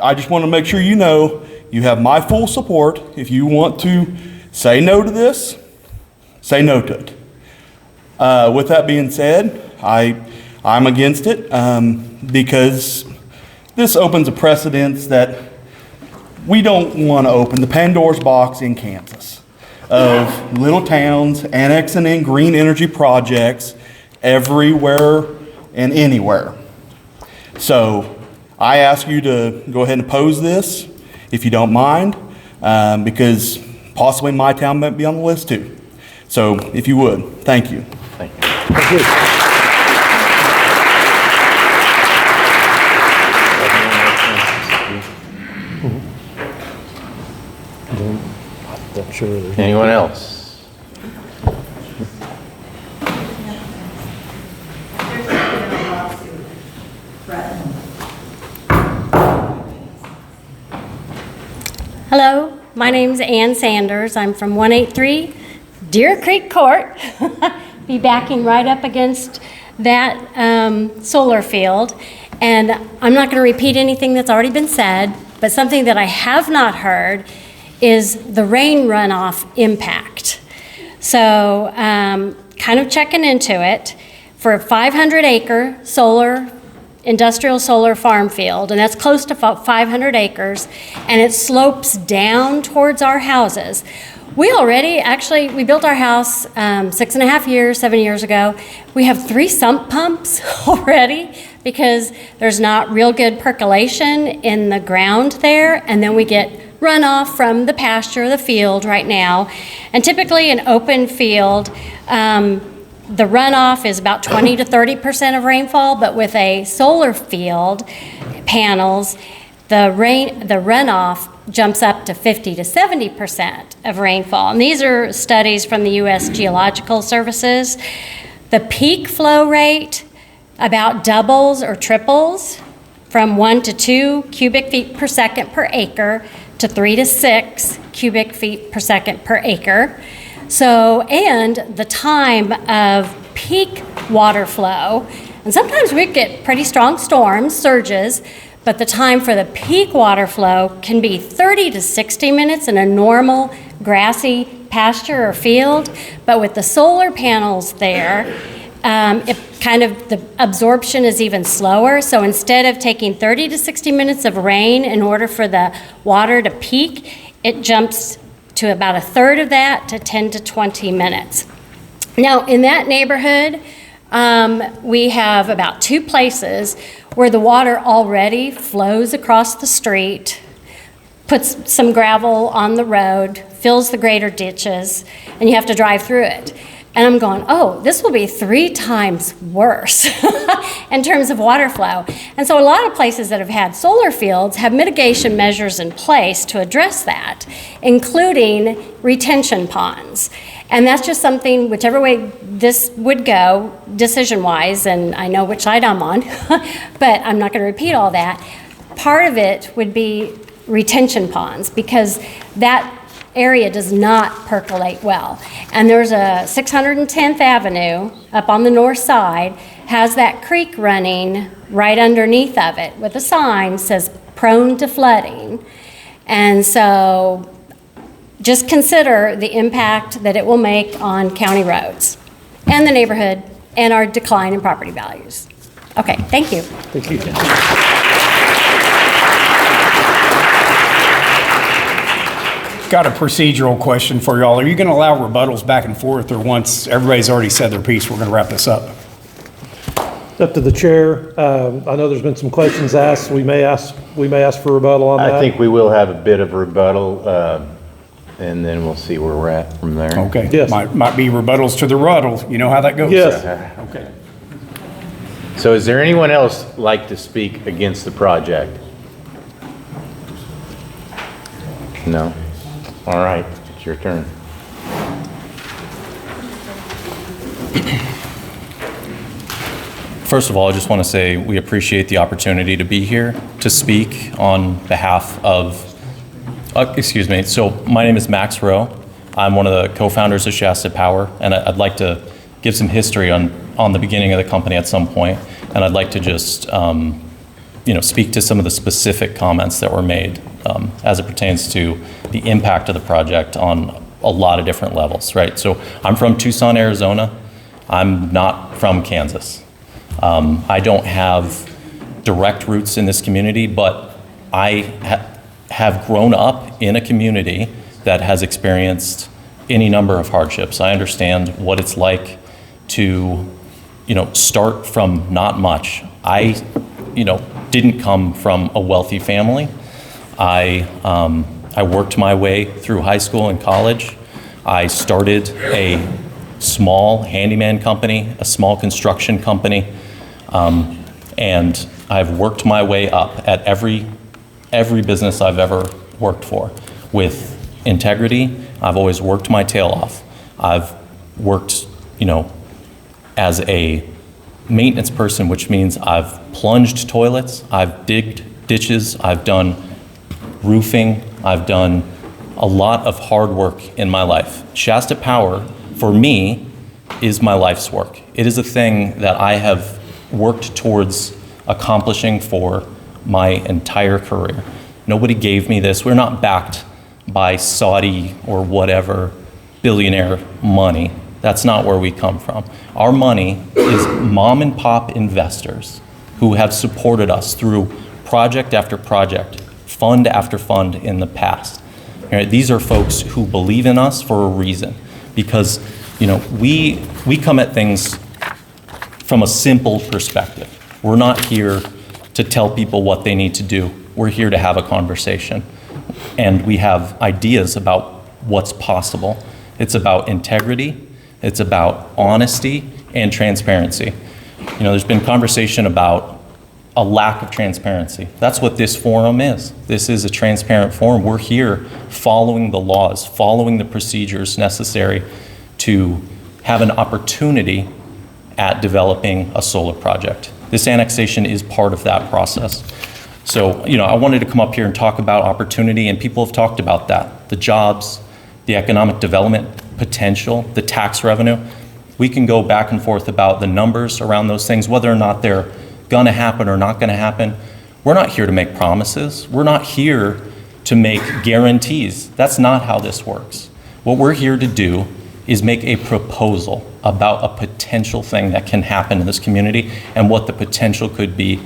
Speaker 11: I just want to make sure you know you have my full support. If you want to say no to this, say no to it. With that being said, I'm against it because this opens a precedence that we don't want to open, the Pandora's box in Kansas of little towns annexing in green energy projects everywhere and anywhere. So I ask you to go ahead and oppose this if you don't mind, because possibly my town might be on the list too. So if you would, thank you.
Speaker 2: Thank you. Thank you. Anyone else?
Speaker 12: Hello, my name's Ann Sanders. I'm from 183 Deer Creek Court. Be backing right up against that solar field. And I'm not going to repeat anything that's already been said, but something that I have not heard is the rain runoff impact. So kind of checking into it. For a 500-acre industrial solar farm field, and that's close to 500 acres, and it slopes down towards our houses. We built our house 7 years ago. We have 3 sump pumps already because there's not real good percolation in the ground there, and then we get runoff from the pasture, the field right now. And typically an open field, the runoff is about 20 to 30% of rainfall, but with a solar field panels, the runoff jumps up to 50 to 70% of rainfall. And these are studies from the U.S. Geological Services. The peak flow rate about doubles or triples from 1 to 2 cubic feet per second per acre to 3 to 6 cubic feet per second per acre. So, and the time of peak water flow, and sometimes we get pretty strong storms, surges, but the time for the peak water flow can be 30 to 60 minutes in a normal grassy pasture or field. But with the solar panels there, the absorption is even slower. So instead of taking 30 to 60 minutes of rain in order for the water to peak, it jumps to about a third of that, to 10 to 20 minutes. Now, in that neighborhood, we have about 2 places where the water already flows across the street, puts some gravel on the road, fills the greater ditches, and you have to drive through it. And I'm going, oh, this will be 3 times worse in terms of water flow. And so a lot of places that have had solar fields have mitigation measures in place to address that, including retention ponds. And that's just something, whichever way this would go, decision-wise, and I know which side I'm on, but I'm not going to repeat all that. Part of it would be retention ponds, because that area does not percolate well. And there's a 610th Avenue up on the north side, has that creek running right underneath of it with a sign that says prone to flooding. And so just consider the impact that it will make on county roads and the neighborhood and our decline in property values. Okay, thank you.
Speaker 9: Thank you. Got a procedural question for y'all. Are you going to allow rebuttals back and forth, or once everybody's already said their piece, we're going to wrap this up?
Speaker 13: It's up to the chair. I know there's been some questions asked. We may ask for rebuttal on that.
Speaker 2: I think we will have a bit of rebuttal, and then we'll see where we're at from there.
Speaker 9: Okay.
Speaker 13: Yes.
Speaker 9: Might be rebuttals to the rebuttal. You know how that goes?
Speaker 13: Yes.
Speaker 9: Okay.
Speaker 2: So is there anyone else like to speak against the project? No? All right, it's your turn.
Speaker 14: First of all, I just want to say we appreciate the opportunity to be here to speak on behalf of, so my name is Max Rowe. I'm one of the co-founders of Shasta Power, and I'd like to give some history on the beginning of the company at some point, and I'd like to just speak to some of the specific comments that were made as it pertains to the impact of the project on a lot of different levels, right? So I'm from Tucson, Arizona. I'm not from Kansas. I don't have direct roots in this community, but I have grown up in a community that has experienced any number of hardships. I understand what it's like to, start from not much. I, didn't come from a wealthy family. I worked my way through high school and college. I started a small handyman company, a small construction company, and I've worked my way up at every business I've ever worked for with integrity. I've always worked my tail off. I've worked, as a maintenance person, which means I've plunged toilets, I've digged ditches, I've done roofing, I've done a lot of hard work in my life. Shasta Power, for me, is my life's work. It is a thing that I have worked towards accomplishing for my entire career. Nobody gave me this. We're not backed by Saudi or whatever billionaire money. That's not where we come from. Our money is mom and pop investors who have supported us through project after project, fund after fund in the past. Right? These are folks who believe in us for a reason, because we come at things from a simple perspective. We're not here to tell people what they need to do. We're here to have a conversation, and we have ideas about what's possible. It's about integrity, it's about honesty and transparency. There's been conversation about a lack of transparency. That's what this forum is. This is a transparent forum. We're here following the laws, following the procedures necessary to have an opportunity at developing a solar project. This annexation is part of that process. So, I wanted to come up here and talk about opportunity, and people have talked about that. The jobs, the economic development potential, the tax revenue. We can go back and forth about the numbers around those things, whether or not they're gonna happen or not gonna happen. We're not here to make promises. We're not here to make guarantees. That's not how this works. What we're here to do is make a proposal about a potential thing that can happen in this community and what the potential could be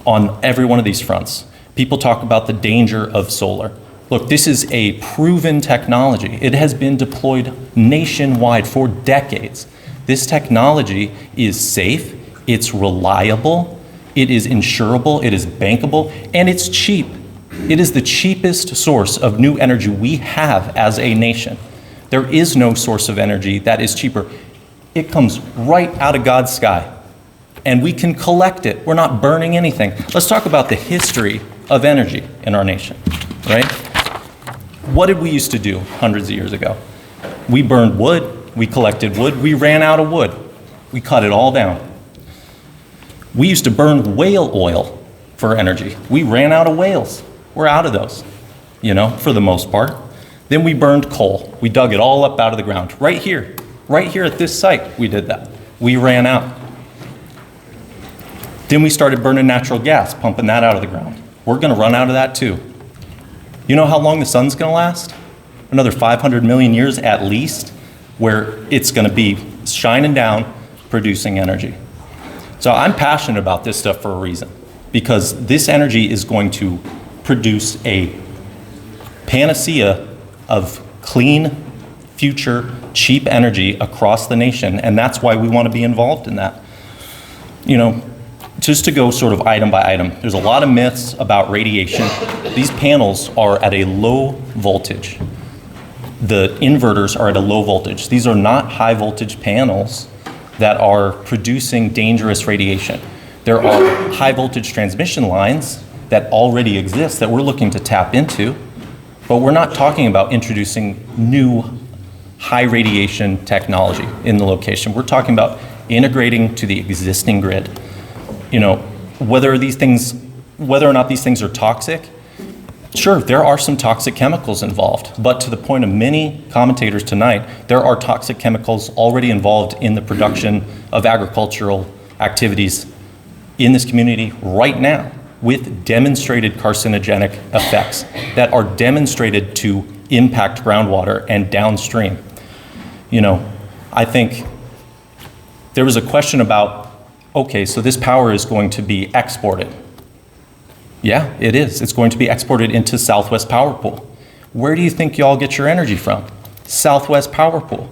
Speaker 14: on every one of these fronts. People talk about the danger of solar. Look, this is a proven technology. It has been deployed nationwide for decades. This technology is safe, it's reliable, it is insurable, it is bankable, and it's cheap. It is the cheapest source of new energy we have as a nation. There is no source of energy that is cheaper. It comes right out of God's sky, and we can collect it. We're not burning anything. Let's talk about the history of energy in our nation, right? What did we used to do hundreds of years ago? We burned wood, we collected wood, we ran out of wood. We cut it all down. We used to burn whale oil for energy. We ran out of whales. We're out of those, for the most part. Then we burned coal. We dug it all up out of the ground. Right here at this site, we did that. We ran out. Then we started burning natural gas, pumping that out of the ground. We're gonna run out of that too. You know how long the sun's gonna last? Another 500 million years at least, where it's gonna be shining down, producing energy. So I'm passionate about this stuff for a reason, because this energy is going to produce a panacea of clean, future, cheap energy across the nation, and that's why we want to be involved in that. Just to go sort of item by item, there's a lot of myths about radiation. These panels are at a low voltage. The inverters are at a low voltage. These are not high voltage panels that are producing dangerous radiation. There are high voltage transmission lines that already exist that we're looking to tap into, but we're not talking about introducing new high radiation technology in the location. We're talking about integrating to the existing grid. Whether or not these things are toxic, sure, there are some toxic chemicals involved, but to the point of many commentators tonight, there are toxic chemicals already involved in the production of agricultural activities in this community right now, with demonstrated carcinogenic effects that are demonstrated to impact groundwater and downstream. I think there was a question about, okay, so this power is going to be exported. Yeah, it is. It's going to be exported into Southwest Power Pool. Where do you think y'all get your energy from? Southwest Power Pool.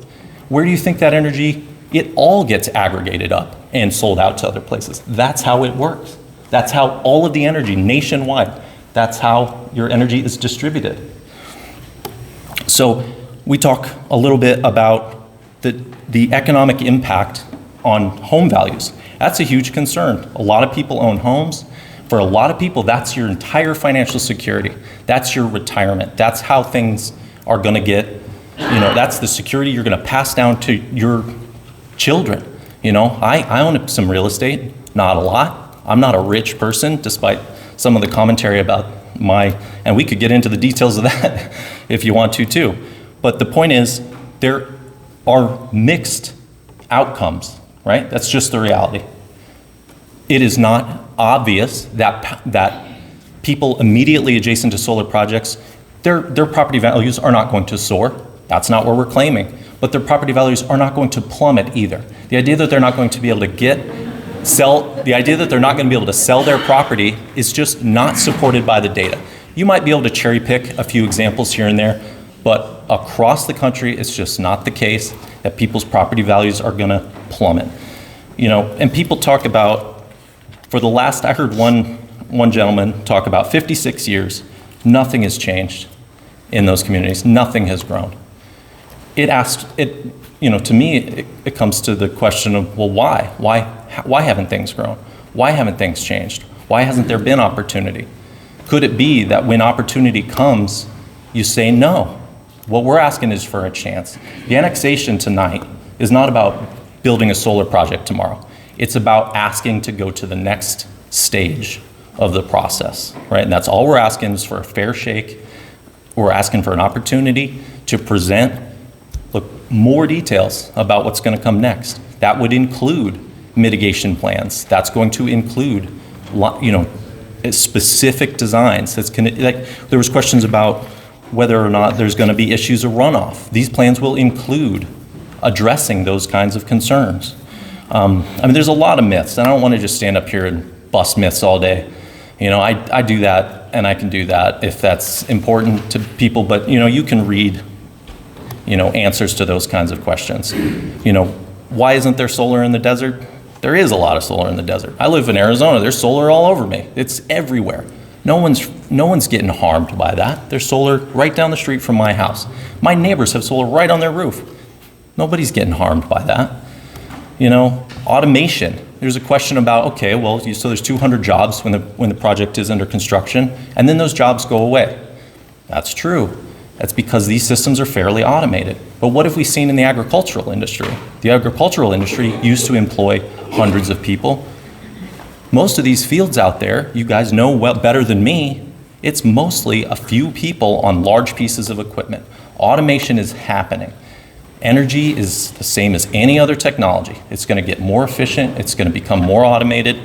Speaker 14: Where do you think that energy, it all gets aggregated up and sold out to other places? That's how it works. That's how all of the energy nationwide, that's how your energy is distributed. So we talk a little bit about the economic impact on home values. That's a huge concern. A lot of people own homes. For a lot of people, that's your entire financial security. That's your retirement. That's how things are going to get, that's the security you're going to pass down to your children. I own some real estate, not a lot. I'm not a rich person, despite some of the commentary about and we could get into the details of that if you want to too. But the point is, there are mixed outcomes, right? That's just the reality. It is not obvious that people immediately adjacent to solar projects, their property values are not going to soar. That's not what we're claiming. But their property values are not going to plummet either. The idea that they're not going to be able to sell their property is just not supported by the data. You might be able to cherry pick a few examples here and there, but across the country, it's just not the case that people's property values are gonna plummet. And people talk about, I heard one gentleman talk about 56 years, nothing has changed in those communities, nothing has grown. To me, it comes to the question of, well, why? Why haven't things grown? Why haven't things changed? Why hasn't there been opportunity? Could it be that when opportunity comes, you say no? What we're asking is for a chance. The annexation tonight is not about building a solar project tomorrow. It's about asking to go to the next stage of the process, right? And that's all we're asking is for a fair shake. We're asking for an opportunity to present more details about what's going to come next. That would include mitigation plans. That's going to include, specific designs. There was questions about whether or not there's going to be issues of runoff. These plans will include addressing those kinds of concerns. There's a lot of myths, and I don't want to just stand up here and bust myths all day. I do that, and I can do that if that's important to people, but, you can read, answers to those kinds of questions. Why isn't there solar in the desert? There is a lot of solar in the desert. I live in Arizona. There's solar all over me. It's everywhere. No one's getting harmed by that. There's solar right down the street from my house. My neighbors have solar right on their roof. Nobody's getting harmed by that. Automation. There's a question about, okay, well, so there's 200 jobs when the project is under construction, and then those jobs go away. That's true. That's because these systems are fairly automated. But what have we seen in the agricultural industry? The agricultural industry used to employ hundreds of people. Most of these fields out there, you guys know better than me, it's mostly a few people on large pieces of equipment. Automation is happening. Energy is the same as any other technology. It's going to get more efficient. It's going to become more automated.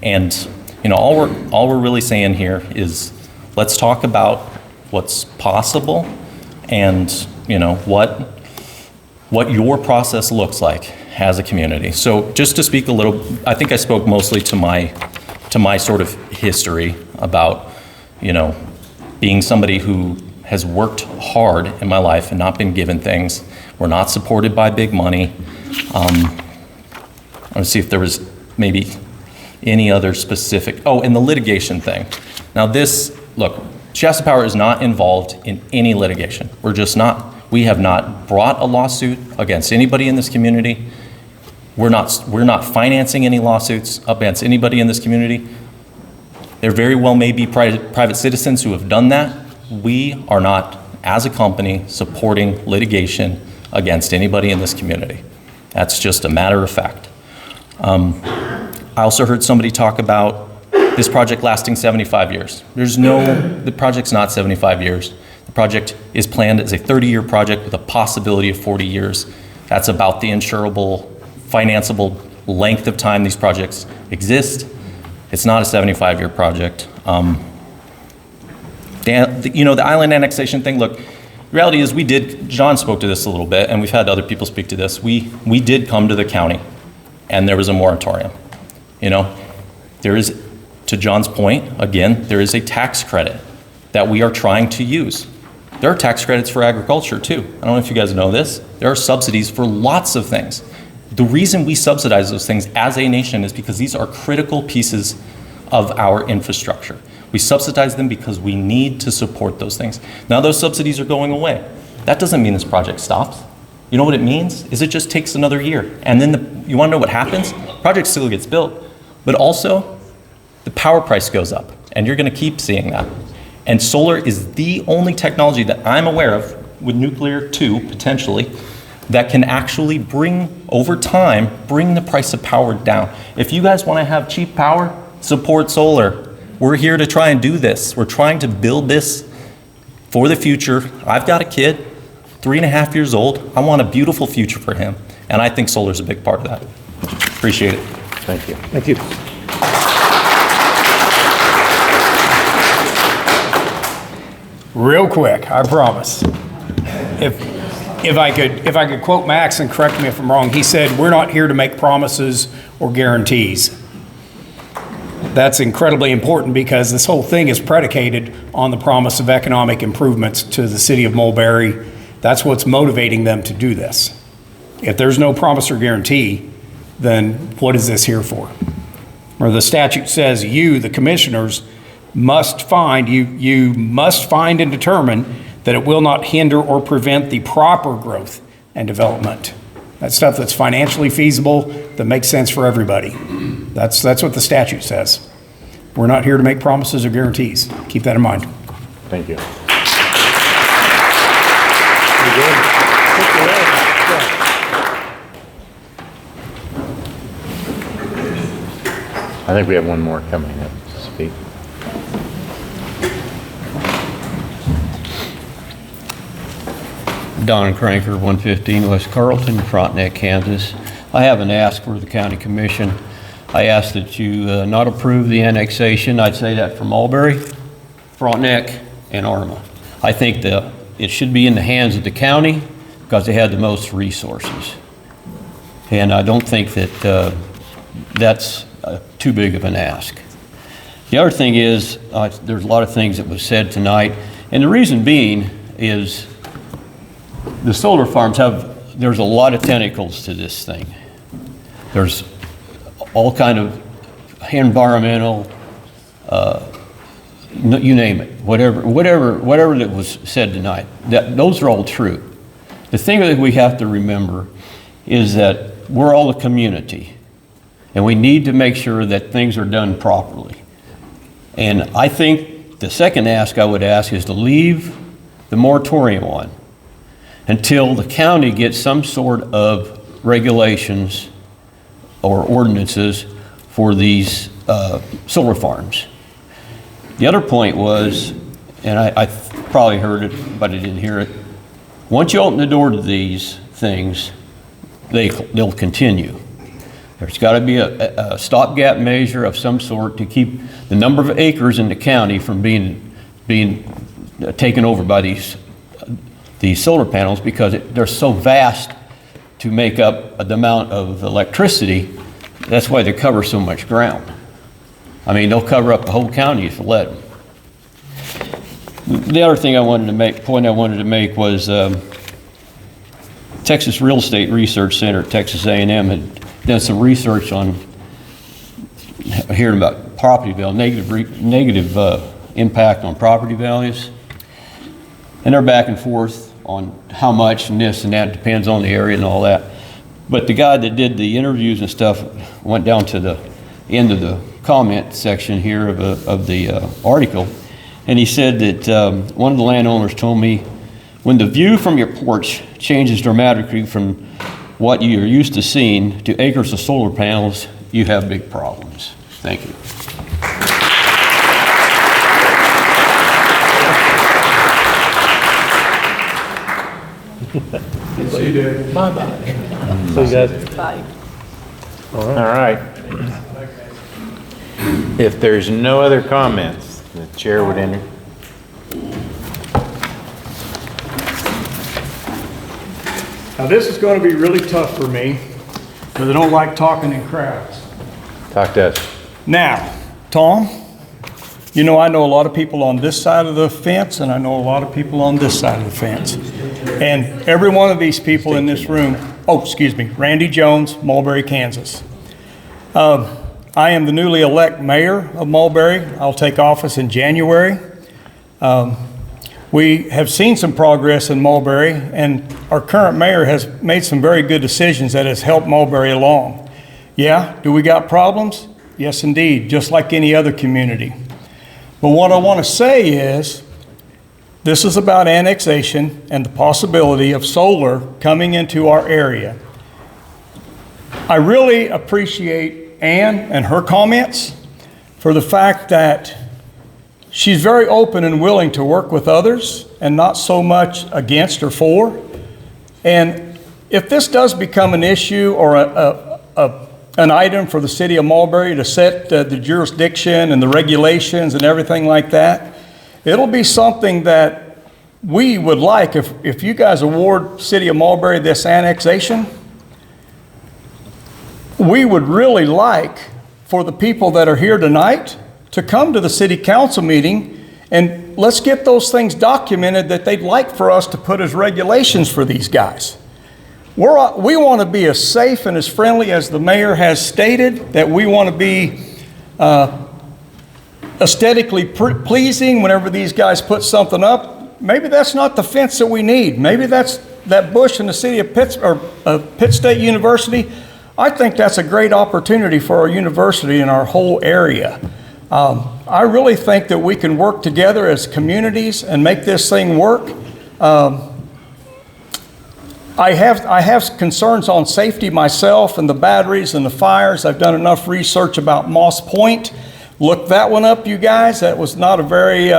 Speaker 14: And all we're really saying here is let's talk about what's possible and what your process looks like as a community. So just to speak a little, I think I spoke mostly to my sort of history about being somebody who has worked hard in my life and not been given things. We're not supported by big money. Let's see if there was maybe any other specific, and the litigation thing. Now look, Shasta Power is not involved in any litigation. We're just not. We have not brought a lawsuit against anybody in this community. We're not financing any lawsuits against anybody in this community. There very well may be private citizens who have done that. We are not, as a company, supporting litigation against anybody in this community. That's just a matter of fact. I also heard somebody talk about this project lasting 75 years. The project's not 75 years. The project is planned as a 30-year project with a possibility of 40 years. That's about the insurable, financeable length of time these projects exist. It's not a 75-year project. The island annexation thing, look, the reality is John spoke to this a little bit, and we've had other people speak to this. We did come to the county, and there was a moratorium. There is, to John's point, again, there is a tax credit that we are trying to use. There are tax credits for agriculture too. I don't know if you guys know this. There are subsidies for lots of things. The reason we subsidize those things as a nation is because these are critical pieces of our infrastructure. We subsidize them because we need to support those things. Now those subsidies are going away. That doesn't mean this project stops. You know what it means? Is it just takes another year. And then you wanna know what happens? Project still gets built, but also the power price goes up, and you're gonna keep seeing that. And solar is the only technology that I'm aware of, with nuclear too, potentially, that can actually over time, bring the price of power down. If you guys wanna have cheap power, support solar. We're here to try and do this. We're trying to build this for the future. I've got a kid, 3.5 years old. I want a beautiful future for him. And I think solar is a big part of that. Appreciate it.
Speaker 2: Thank you.
Speaker 13: Thank you.
Speaker 9: Real quick, I promise. If I could quote Max and correct me if I'm wrong, he said, "We're not here to make promises or guarantees." That's incredibly important because this whole thing is predicated on the promise of economic improvements to the city of Mulberry. That's what's motivating them to do this. If there's no promise or guarantee, then what is this here for? Or the statute says you, the commissioners, must find and determine that it will not hinder or prevent the proper growth and development. That's stuff that's financially feasible, that makes sense for everybody. That's what the statute says. We're not here to make promises or guarantees. Keep that in mind.
Speaker 2: Thank you. I think we have one more coming up to speak.
Speaker 15: Don Cranker, 115 West Carlton, Frontenac, Kansas. I have an ask for the county commission. I ask that you not approve the annexation. I'd say that for Mulberry, Frontenac, and Arma. I think that it should be in the hands of the county because they have the most resources. And I don't think that that's too big of an ask. The other thing is, there's a lot of things that was said tonight, and the reason being is the solar farms there's a lot of tentacles to this thing. There's all kind of environmental, you name it, whatever that was said tonight. Those are all true. The thing that we have to remember is that we're all a community, and we need to make sure that things are done properly. And I think the second ask I would ask is to leave the moratorium on until the county gets some sort of regulations or ordinances for these solar farms. The other point was, and I probably heard it, but I didn't hear it, once you open the door to these things, they'll continue. There's got to be a stopgap measure of some sort to keep the number of acres in the county from being taken over by these solar panels, because they're so vast to make up the amount of electricity. That's why they cover so much ground. I mean, they'll cover up the whole county if you let them. The other thing I wanted to make was Texas Real Estate Research Center at Texas A&M had done some research on hearing about property value, negative impact on property values. And they're back and forth on how much and this and that, depends on the area and all that. But the guy that did the interviews and stuff went down to the end of the comment section here of the article, and he said that one of the landowners told me, when the view from your porch changes dramatically from what you're used to seeing to acres of solar panels, you have big problems. Thank you.
Speaker 13: See you, Dave. Bye-bye. See you guys.
Speaker 12: Bye.
Speaker 2: All right. If there's no other comments, the chair would enter.
Speaker 9: Now, this is going to be really tough for me because I don't like talking in crowds.
Speaker 2: Talk to us.
Speaker 9: Now, Tom, you know I know a lot of people on this side of the fence, and I know a lot of people on this side of the fence. And every one of these people in this room, Randy Jones, Mulberry, Kansas. I am the newly elected mayor of Mulberry. I'll take office in January. We have seen some progress in Mulberry, and our current mayor has made some very good decisions that has helped Mulberry along. Yeah, do we got problems? Yes, indeed, just like any other community. But what I want to say is, this is about annexation and the possibility of solar coming into our area. I really appreciate Ann and her comments for the fact that she's very open and willing to work with others and not so much against or for. And if this does become an issue or an item for the city of Mulberry to set the jurisdiction and the regulations and everything like that, it'll be something that we would like, if you guys award City of Mulberry this annexation, we would really like for the people that are here tonight to come to the city council meeting, and let's get those things documented that they'd like for us to put as regulations for these guys. We want to be as safe and as friendly as the mayor has stated, that we want to be aesthetically pleasing whenever these guys put something up. Maybe that's not the fence that we need. Maybe that's that bush in the city of Pitt State University. I think that's a great opportunity for our university and our whole area. I really think that we can work together as communities and make this thing work. I have concerns on safety myself and the batteries and the fires. I've done enough research about Moss Point. Look that one up, you guys. That was not a very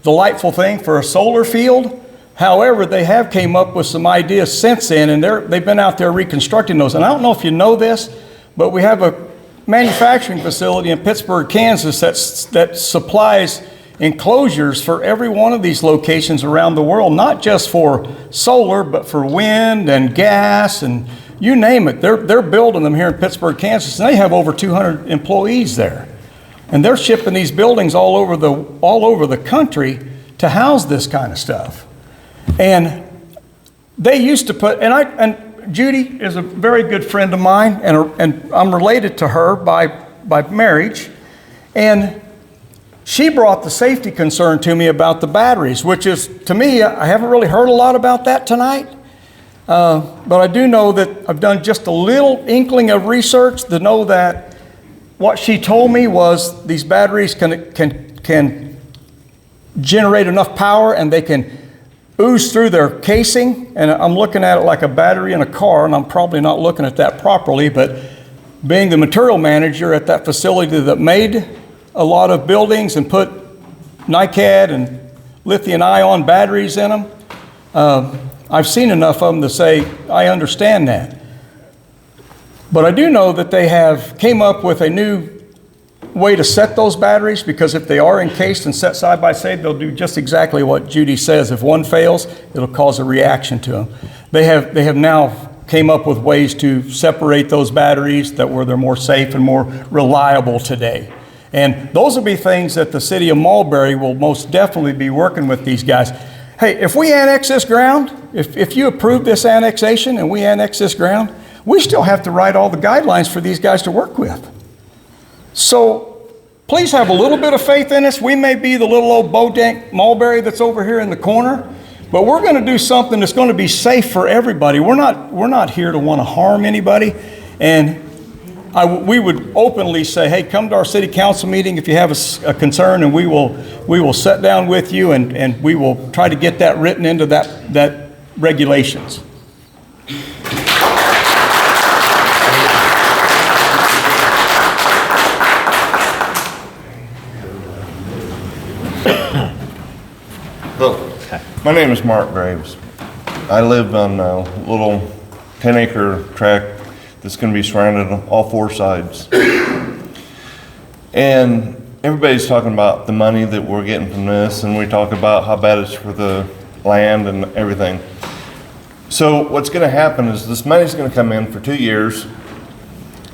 Speaker 9: delightful thing for a solar field. However, they have came up with some ideas since then, and they've been out there reconstructing those. And I don't know if you know this, but we have a manufacturing facility in Pittsburgh, Kansas that supplies enclosures for every one of these locations around the world, not just for solar, but for wind and gas and you name it. They're building them here in Pittsburgh, Kansas, and they have over 200 employees there. And they're shipping these buildings all over the country to house this kind of stuff. And they used to put, and Judy is a very good friend of mine, and I'm related to her by marriage. And she brought the safety concern to me about the batteries, which is, to me, I haven't really heard a lot about that tonight. But I do know that I've done just a little inkling of research to know that what she told me was these batteries can generate enough power and they can ooze through their casing. And I'm looking at it like a battery in a car, and I'm probably not looking at that properly, but being the material manager at that facility that made a lot of buildings and put NiCad and lithium-ion batteries in them, I've seen enough of them to say I understand that. But I do know that they have came up with a new way to set those batteries, because if they are encased and set side by side, they'll do just exactly what Judy says. If one fails, it'll cause a reaction to them. They have now came up with ways to separate those batteries where they're more safe and more reliable today. And those will be things that the city of Mulberry will most definitely be working with these guys. Hey, if we annex this ground, if you approve this annexation and we annex this ground, we still have to write all the guidelines for these guys to work with. So please have a little bit of faith in us. We may be the little old Bodank Mulberry that's over here in the corner, but we're going to do something that's going to be safe for everybody. We're not here to want to harm anybody. And we would openly say, hey, come to our city council meeting if you have a concern, and we will sit down with you and we will try to get that written into that regulations.
Speaker 16: My name is Mark Graves. I live on a little 10-acre tract that's going to be surrounded on all four sides. And everybody's talking about the money that we're getting from this, and we talk about how bad it's for the land and everything. So what's going to happen is this money's going to come in for 2 years,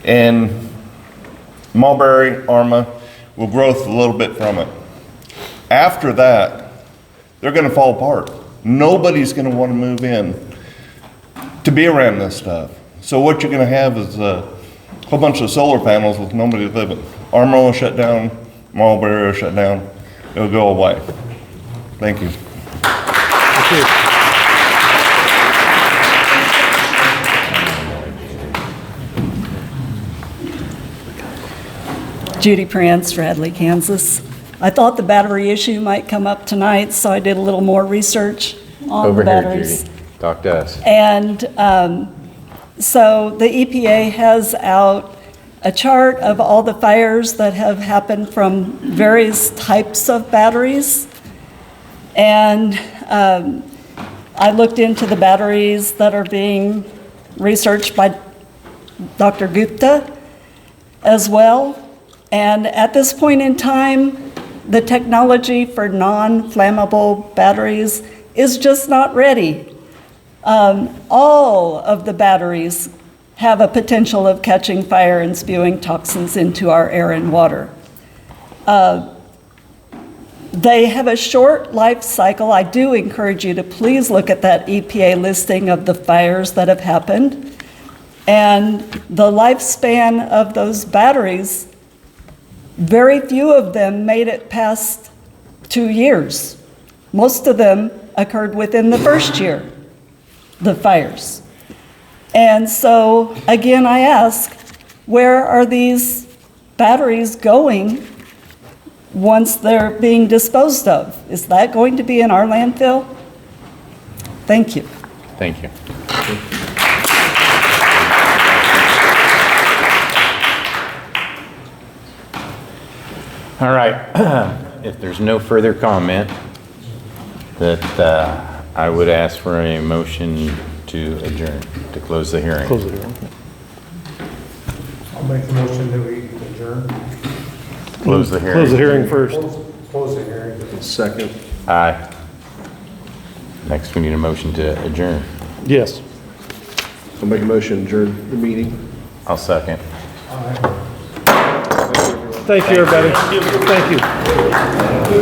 Speaker 16: and Mulberry, Arma will grow a little bit from it. After that, they're going to fall apart. Nobody's going to want to move in to be around this stuff. So what you're going to have is a whole bunch of solar panels with nobody living. Arma will shut down, Mulberry will shut down, it'll go away. Thank you.
Speaker 13: Thank you.
Speaker 5: Judy Prance, Radley, Kansas. I thought the battery issue might come up tonight, so I did a little more research on the batteries.
Speaker 2: Here, Judy. Talk to us.
Speaker 5: And so the EPA has out a chart of all the fires that have happened from various types of batteries. And I looked into the batteries that are being researched by Dr. Gupta as well. And at this point in time, the technology for non-flammable batteries is just not ready. All of the batteries have a potential of catching fire and spewing toxins into our air and water. They have a short life cycle. I do encourage you to please look at that EPA listing of the fires that have happened. And the lifespan of those batteries, very few of them made it past 2 years. Most of them occurred within the first year, the fires. And so, again, I ask, where are these batteries going once they're being disposed of? Is that going to be in our landfill? Thank you.
Speaker 2: Thank you. All right, if there's no further comment, that I would ask for a motion to adjourn, to close the hearing.
Speaker 13: Close the hearing.
Speaker 17: I'll make the motion that we adjourn.
Speaker 2: Close the hearing.
Speaker 13: Close the hearing first.
Speaker 17: Close the hearing.
Speaker 3: Second.
Speaker 2: Aye. Next, we need a motion to adjourn.
Speaker 13: Yes.
Speaker 3: I'll make a motion to adjourn the meeting.
Speaker 2: I'll second.
Speaker 13: Thank you, everybody. Thank you.